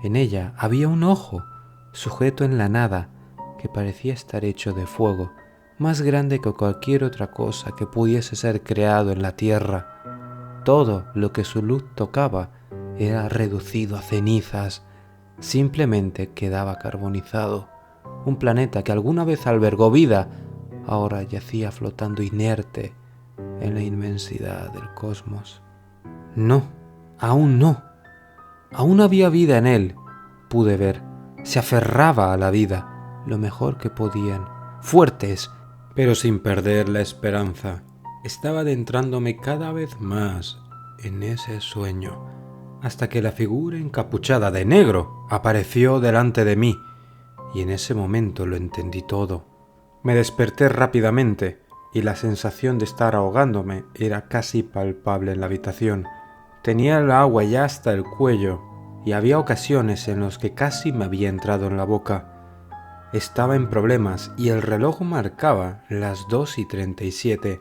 En ella había un ojo, sujeto en la nada, que parecía estar hecho de fuego, más grande que cualquier otra cosa que pudiese ser creado en la tierra. Todo lo que su luz tocaba era reducido a cenizas, simplemente quedaba carbonizado. Un planeta que alguna vez albergó vida, ahora yacía flotando inerte en la inmensidad del cosmos. No, aún no. Aún había vida en él, pude ver. Se aferraba a la vida, lo mejor que podían, fuertes, pero sin perder la esperanza. Estaba adentrándome cada vez más en ese sueño, hasta que la figura encapuchada de negro apareció delante de mí, y en ese momento lo entendí todo. Me desperté rápidamente, y la sensación de estar ahogándome era casi palpable en la habitación. Tenía el agua ya hasta el cuello, y había ocasiones en las que casi me había entrado en la boca. Estaba en problemas y el reloj marcaba las 2:37.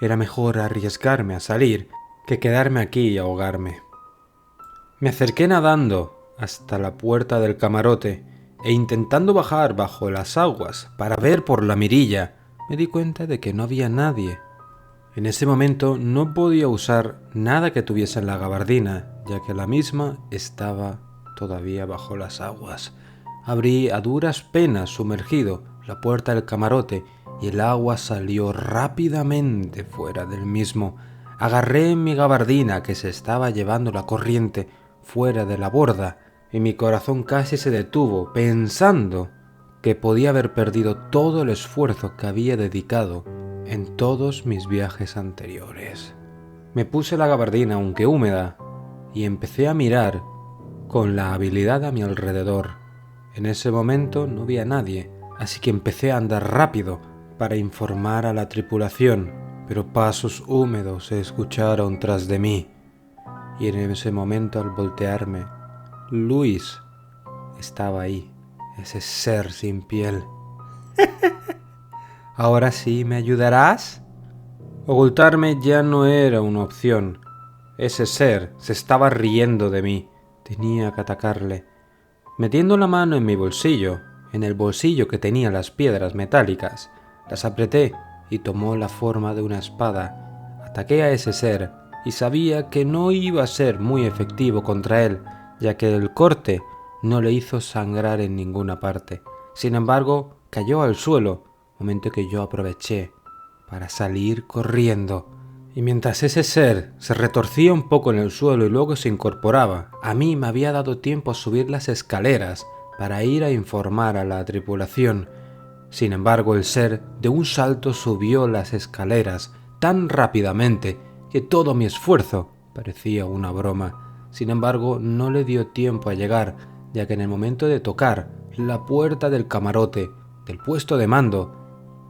Era mejor arriesgarme a salir que quedarme aquí y ahogarme. Me acerqué nadando hasta la puerta del camarote e intentando bajar bajo las aguas para ver por la mirilla, me di cuenta de que no había nadie. En ese momento no podía usar nada que tuviese en la gabardina, ya que la misma estaba todavía bajo las aguas. Abrí a duras penas sumergido la puerta del camarote y el agua salió rápidamente fuera del mismo. Agarré mi gabardina que se estaba llevando la corriente fuera de la borda y mi corazón casi se detuvo pensando que podía haber perdido todo el esfuerzo que había dedicado en todos mis viajes anteriores. Me puse la gabardina, aunque húmeda, y empecé a mirar con la habilidad a mi alrededor. En ese momento no vi a nadie, así que empecé a andar rápido para informar a la tripulación, pero pasos húmedos se escucharon tras de mí. Y en ese momento, al voltearme, Luis estaba ahí, ese ser sin piel. ¿Ahora sí me ayudarás? Ocultarme ya no era una opción. Ese ser se estaba riendo de mí. Tenía que atacarle. Metiendo la mano en mi bolsillo, en el bolsillo que tenía las piedras metálicas, las apreté y tomó la forma de una espada. Ataqué a ese ser y sabía que no iba a ser muy efectivo contra él, ya que el corte no le hizo sangrar en ninguna parte. Sin embargo, cayó al suelo, momento que yo aproveché para salir corriendo. Y mientras ese ser se retorcía un poco en el suelo y luego se incorporaba, a mí me había dado tiempo a subir las escaleras para ir a informar a la tripulación. Sin embargo, el ser de un salto subió las escaleras tan rápidamente que todo mi esfuerzo parecía una broma. Sin embargo, no le dio tiempo a llegar, ya que en el momento de tocar la puerta del camarote, del puesto de mando,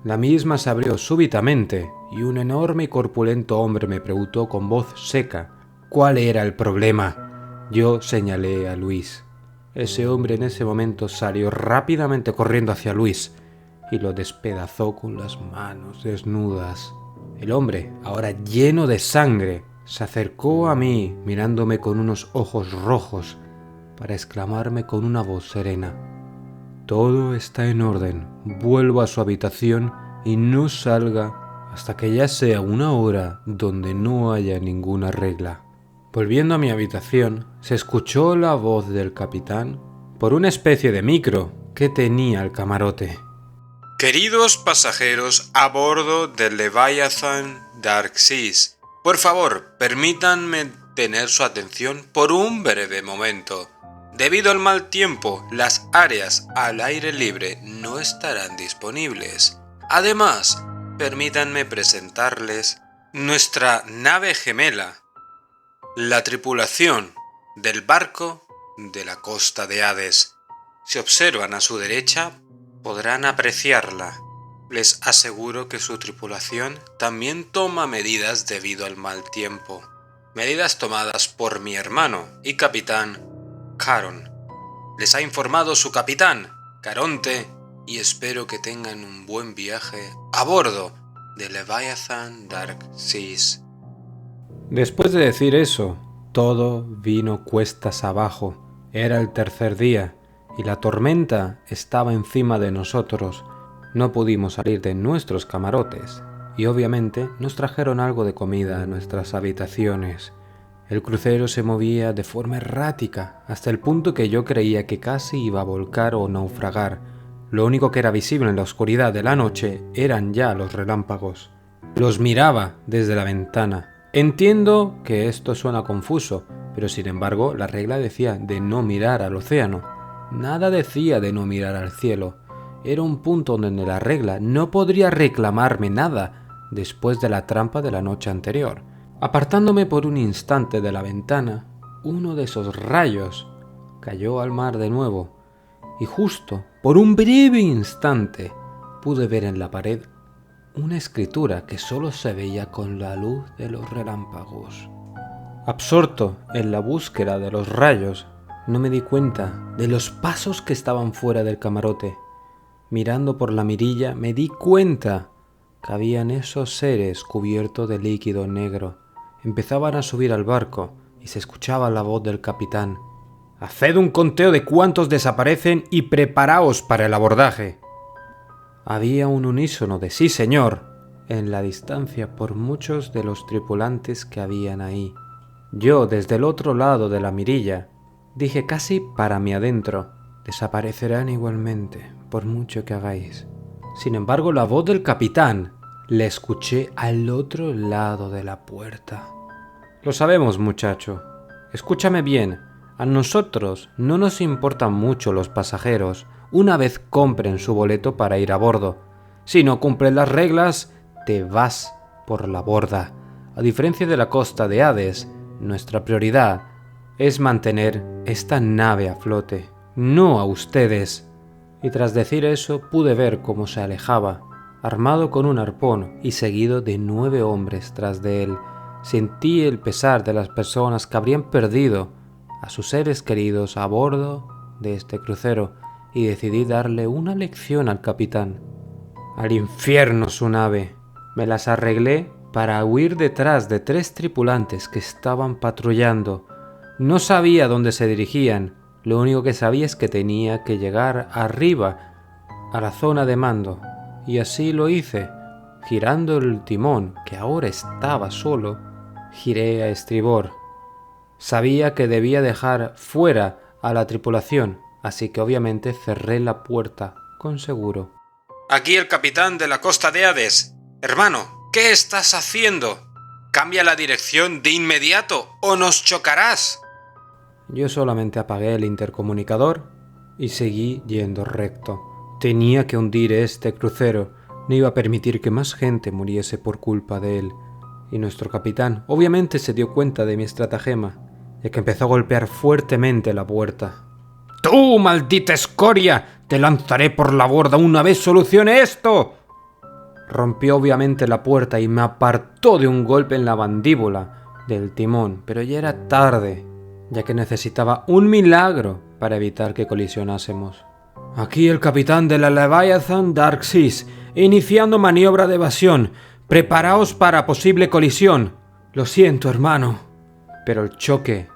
la misma se abrió súbitamente y un enorme y corpulento hombre me preguntó con voz seca cuál era el problema. Yo señalé a Luis. Ese hombre en ese momento salió rápidamente corriendo hacia Luis y lo despedazó con las manos desnudas. El hombre, ahora lleno de sangre, se acercó a mí mirándome con unos ojos rojos para exclamarme con una voz serena: «Todo está en orden, vuelva a su habitación y no salga hasta que ya sea una hora donde no haya ninguna regla». Volviendo a mi habitación, se escuchó la voz del capitán por una especie de micro que tenía el camarote. «Queridos pasajeros a bordo del Leviathan Dark Seas, por favor, permítanme tener su atención por un breve momento. Debido al mal tiempo, las áreas al aire libre no estarán disponibles. Además, permítanme presentarles nuestra nave gemela, la tripulación del barco de la costa de Hades. Si observan a su derecha, podrán apreciarla. Les aseguro que su tripulación también toma medidas debido al mal tiempo. Medidas tomadas por mi hermano y capitán Caron. Les ha informado su capitán, Caronte, y espero que tengan un buen viaje a bordo de Leviathan Dark Seas». Después de decir eso, todo vino cuestas abajo. Era el tercer día y la tormenta estaba encima de nosotros. No pudimos salir de nuestros camarotes y obviamente nos trajeron algo de comida a nuestras habitaciones. El crucero se movía de forma errática hasta el punto que yo creía que casi iba a volcar o naufragar. Lo único que era visible en la oscuridad de la noche eran ya los relámpagos. Los miraba desde la ventana. Entiendo que esto suena confuso, pero sin embargo la regla decía de no mirar al océano. Nada decía de no mirar al cielo. Era un punto donde la regla no podría reclamarme nada después de la trampa de la noche anterior. Apartándome por un instante de la ventana, uno de esos rayos cayó al mar de nuevo, y justo por un breve instante pude ver en la pared una escritura que solo se veía con la luz de los relámpagos. Absorto en la búsqueda de los rayos, no me di cuenta de los pasos que estaban fuera del camarote. Mirando por la mirilla me di cuenta que habían esos seres cubiertos de líquido negro. Empezaban a subir al barco y se escuchaba la voz del capitán: «Haced un conteo de cuántos desaparecen y preparaos para el abordaje». Había un unísono de «sí, señor» en la distancia por muchos de los tripulantes que habían ahí. Yo, desde el otro lado de la mirilla, dije casi para mí adentro: «Desaparecerán igualmente, por mucho que hagáis». Sin embargo, la voz del capitán la escuché al otro lado de la puerta. «Lo sabemos, muchacho. Escúchame bien. A nosotros no nos importan mucho los pasajeros una vez compren su boleto para ir a bordo. Si no cumplen las reglas, te vas por la borda. A diferencia de la costa de Hades, nuestra prioridad es mantener esta nave a flote, no a ustedes. Y tras decir eso pude ver cómo se alejaba, armado con un arpón y seguido de 9 hombres tras de él. Sentí el pesar de las personas que habrían perdido a sus seres queridos a bordo de este crucero y decidí darle una lección al capitán. Al infierno su nave. Me las arreglé para huir detrás de 3 tripulantes que estaban patrullando. No sabía dónde se dirigían, lo único que sabía es que tenía que llegar arriba, a la zona de mando, y así lo hice. Girando el timón, que ahora estaba solo, giré a estribor. Sabía que debía dejar fuera a la tripulación, así que obviamente cerré la puerta con seguro. Aquí el capitán de la costa de Hades. Hermano, ¿qué estás haciendo? Cambia la dirección de inmediato o nos chocarás. Yo solamente apagué el intercomunicador y seguí yendo recto. Tenía que hundir este crucero. No iba a permitir que más gente muriese por culpa de él. Y nuestro capitán obviamente se dio cuenta de mi estratagema, ya que empezó a golpear fuertemente la puerta. ¡Tú, maldita escoria! ¡Te lanzaré por la borda una vez solucione esto! Rompió obviamente la puerta y me apartó de un golpe en la mandíbula del timón, pero ya era tarde, ya que necesitaba un milagro para evitar que colisionásemos. Aquí el capitán de la Leviathan Dark Seas, iniciando maniobra de evasión. Preparaos para posible colisión. Lo siento, hermano. Pero el choque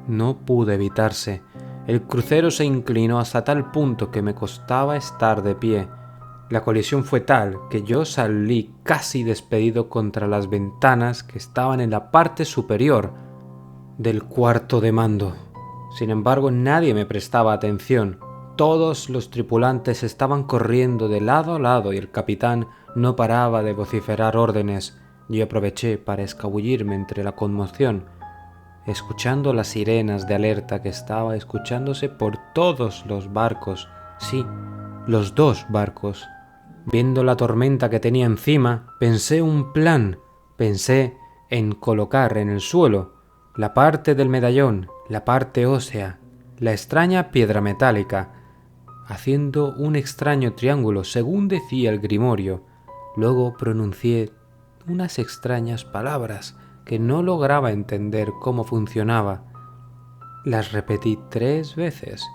no pudo evitarse. El crucero se inclinó hasta tal punto que me costaba estar de pie. La colisión fue tal que yo salí casi despedido contra las ventanas que estaban en la parte superior del cuarto de mando. Sin embargo, nadie me prestaba atención. Todos los tripulantes estaban corriendo de lado a lado y el capitán no paraba de vociferar órdenes. Yo aproveché para escabullirme entre la conmoción, escuchando las sirenas de alerta que estaba escuchándose por todos los barcos. Sí, los 2 barcos. Viendo la tormenta que tenía encima, pensé un plan. Pensé en colocar en el suelo la parte del medallón, la parte ósea, la extraña piedra metálica, haciendo un extraño triángulo según decía el grimorio. Luego pronuncié unas extrañas palabras que no lograba entender cómo funcionaba. Las repetí 3 veces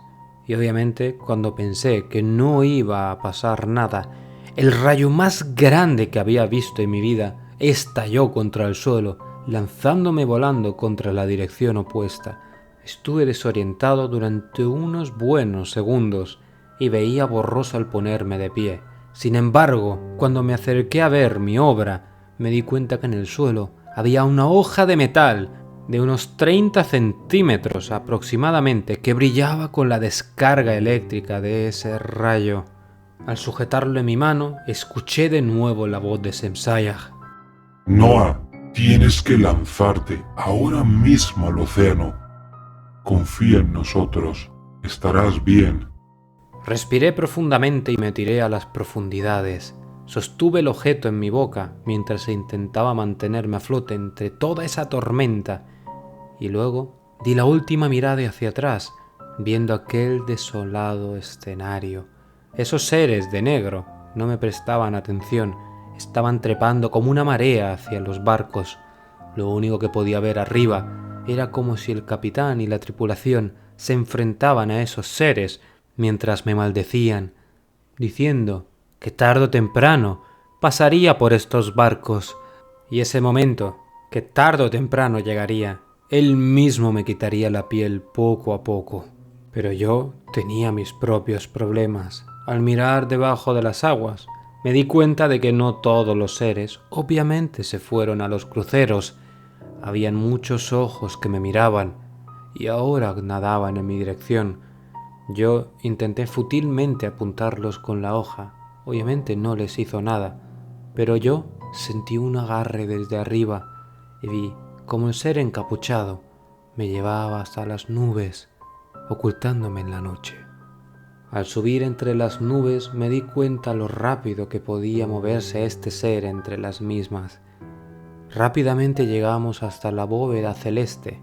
y obviamente cuando pensé que no iba a pasar nada, el rayo más grande que había visto en mi vida estalló contra el suelo, lanzándome volando contra la dirección opuesta. Estuve desorientado durante unos buenos segundos y veía borroso al ponerme de pie. Sin embargo, cuando me acerqué a ver mi obra, me di cuenta que en el suelo había una hoja de metal de unos 30 centímetros aproximadamente que brillaba con la descarga eléctrica de ese rayo. Al sujetarlo en mi mano, escuché de nuevo la voz de Semsayag. Noah, tienes que lanzarte ahora mismo al océano. Confía en nosotros, estarás bien. Respiré profundamente y me tiré a las profundidades. Sostuve el objeto en mi boca mientras intentaba mantenerme a flote entre toda esa tormenta y luego di la última mirada hacia atrás, viendo aquel desolado escenario. Esos seres de negro no me prestaban atención, estaban trepando como una marea hacia los barcos. Lo único que podía ver arriba era como si el capitán y la tripulación se enfrentaban a esos seres mientras me maldecían, diciendo que tarde o temprano pasaría por estos barcos, y ese momento, que tarde o temprano llegaría, él mismo me quitaría la piel poco a poco. Pero yo tenía mis propios problemas. Al mirar debajo de las aguas, me di cuenta de que no todos los seres obviamente se fueron a los cruceros. Habían muchos ojos que me miraban y ahora nadaban en mi dirección. Yo intenté fútilmente apuntarlos con la hoja. Obviamente no les hizo nada, pero yo sentí un agarre desde arriba y vi como un ser encapuchado me llevaba hasta las nubes, ocultándome en la noche. Al subir entre las nubes me di cuenta lo rápido que podía moverse este ser entre las mismas. Rápidamente llegamos hasta la bóveda celeste.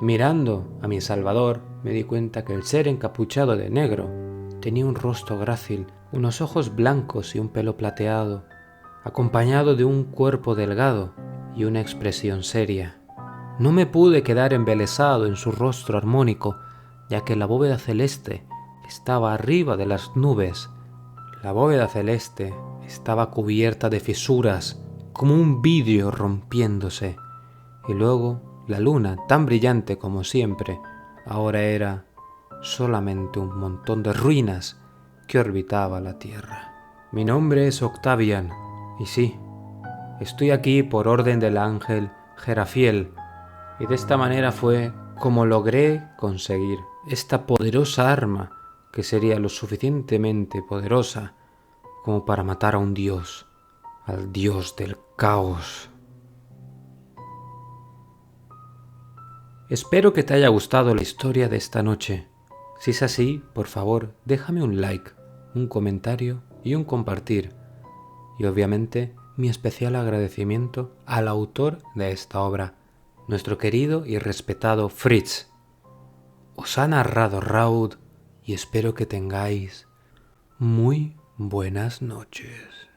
Mirando a mi Salvador, me di cuenta que el ser encapuchado de negro tenía un rostro grácil, unos ojos blancos y un pelo plateado, acompañado de un cuerpo delgado y una expresión seria. No me pude quedar embelesado en su rostro armónico, ya que la bóveda celeste estaba arriba de las nubes. La bóveda celeste estaba cubierta de fisuras, como un vidrio rompiéndose, y luego la luna, tan brillante como siempre, ahora era solamente un montón de ruinas que orbitaba la Tierra. Mi nombre es Octavian, y sí, estoy aquí por orden del ángel Jerafiel, y de esta manera fue como logré conseguir esta poderosa arma que sería lo suficientemente poderosa como para matar a un dios, al dios del caos. Espero que te haya gustado la historia de esta noche. Si es así, por favor, déjame un like, un comentario y un compartir. Y obviamente, mi especial agradecimiento al autor de esta obra, nuestro querido y respetado Fritz. Os ha narrado Raud y espero que tengáis muy buenas noches.